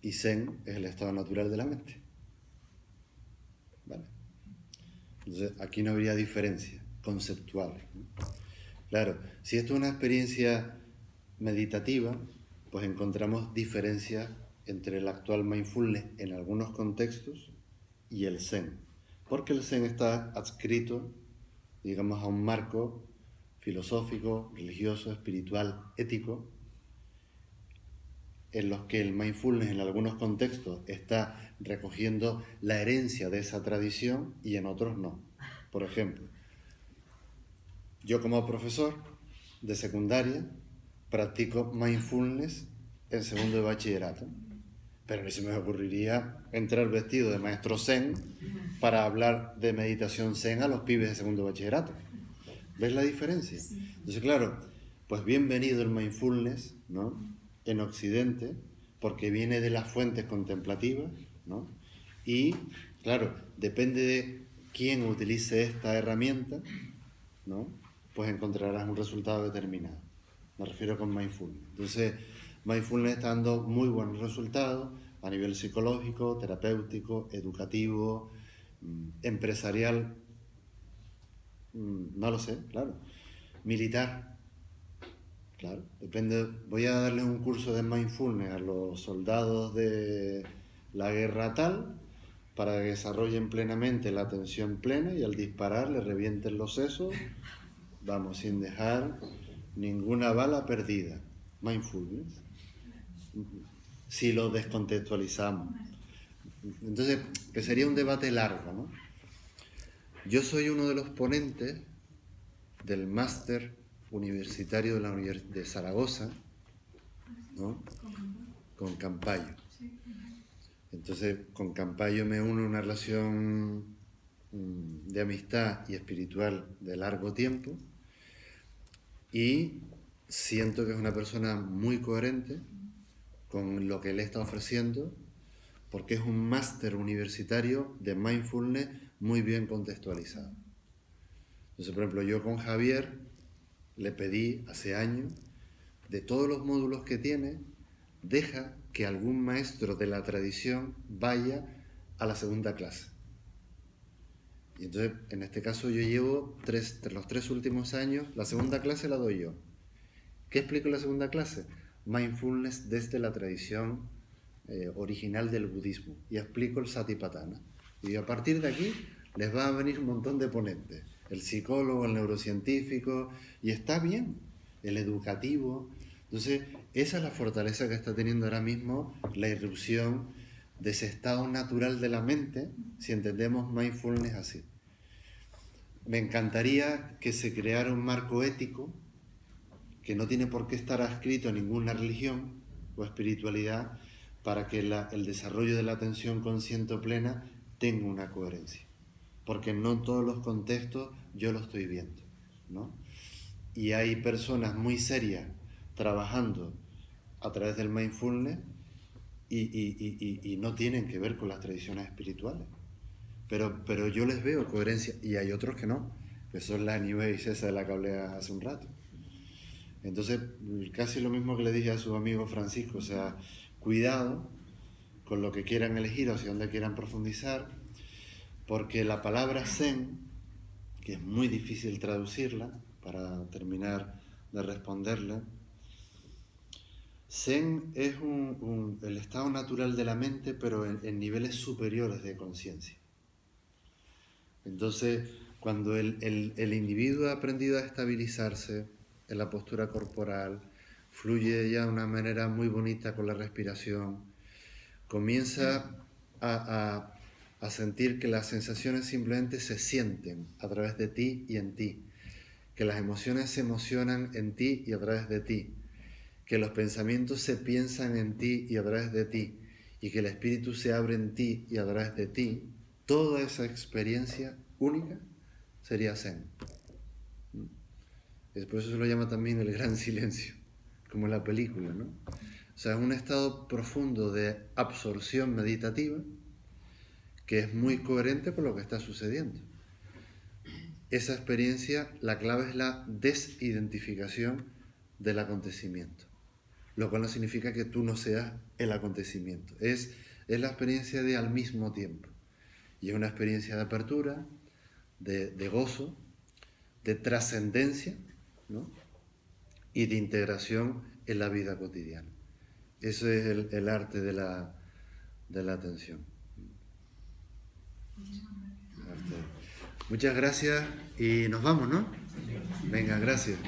Y Zen es el estado natural de la mente. ¿Vale? Entonces, aquí no habría diferencia conceptual, ¿no? Claro, si esto es una experiencia meditativa, pues encontramos diferencias entre el actual mindfulness en algunos contextos y el Zen. Porque el Zen está adscrito, digamos, a un marco filosófico, religioso, espiritual, ético, en los que el mindfulness en algunos contextos está recogiendo la herencia de esa tradición y en otros no. Por ejemplo, yo como profesor de secundaria practico mindfulness en segundo de bachillerato, pero ni se me ocurriría entrar vestido de maestro zen para hablar de meditación zen a los pibes de segundo bachillerato. ¿Ves la diferencia? Entonces, claro, pues bienvenido el mindfulness, ¿no?, en Occidente, porque viene de las fuentes contemplativas, ¿no? Y, claro, depende de quién utilice esta herramienta, ¿no?, pues encontrarás un resultado determinado. Me refiero con mindfulness. Entonces, mindfulness está dando muy buenos resultados a nivel psicológico, terapéutico, educativo, empresarial, no lo sé, claro, militar, claro, depende. Voy a darle un curso de mindfulness a los soldados de la guerra tal para que desarrollen plenamente la atención plena y al disparar le revienten los sesos, vamos, sin dejar ninguna bala perdida. Mindfulness, si lo descontextualizamos. Entonces, que sería un debate largo, ¿no? Yo soy uno de los ponentes del máster universitario de Zaragoza, ¿no?, con Campayo. Entonces, con Campayo me uno una relación de amistad y espiritual de largo tiempo y siento que es una persona muy coherente con lo que él está ofreciendo, porque es un máster universitario de mindfulness muy bien contextualizado. Entonces, por ejemplo, yo con Javier le pedí hace años, de todos los módulos que tiene, deja que algún maestro de la tradición vaya a la segunda clase. Y entonces, en este caso, yo llevo los 3 últimos años, la segunda clase la doy yo. ¿Qué explico en la segunda clase? Mindfulness desde la tradición original del budismo. Y explico el Satipatthana. Y a partir de aquí les va a venir un montón de ponentes. El psicólogo, el neurocientífico, y está bien, el educativo. Entonces, esa es la fortaleza que está teniendo ahora mismo la irrupción de ese estado natural de la mente, si entendemos mindfulness así. Me encantaría que se creara un marco ético que no tiene por qué estar adscrito a ninguna religión o espiritualidad para que el desarrollo de la atención consciente plena tenga una coherencia. Porque no en todos los contextos yo lo estoy viendo, ¿no? Y hay personas muy serias trabajando a través del mindfulness y no tienen que ver con las tradiciones espirituales. Pero yo les veo coherencia, y hay otros que no, que son la New Age esa de la que hablé hace un rato. Entonces, casi lo mismo que le dije a su amigo Francisco, o sea, cuidado con lo que quieran elegir o hacia dónde quieran profundizar, porque la palabra Zen, que es muy difícil traducirla, para terminar de responderle, Zen es el estado natural de la mente, pero en niveles superiores de conciencia. Entonces, cuando el individuo ha aprendido a estabilizarse en la postura corporal, fluye ya de una manera muy bonita con la respiración, comienza a sentir que las sensaciones simplemente se sienten a través de ti y en ti, que las emociones se emocionan en ti y a través de ti, que los pensamientos se piensan en ti y a través de ti, y que el espíritu se abre en ti y a través de ti. Toda esa experiencia única sería Zen. Por eso se lo llama también el gran silencio, como en la película, ¿no? O sea, es un estado profundo de absorción meditativa que es muy coherente con lo que está sucediendo. Esa experiencia, la clave es la desidentificación del acontecimiento, lo cual no significa que tú no seas el acontecimiento. Es la experiencia de al mismo tiempo. Y es una experiencia de apertura, de gozo, de trascendencia, ¿no?, y de integración en la vida cotidiana. Eso es el arte de la atención. Muchas gracias y nos vamos, ¿no? Venga, gracias.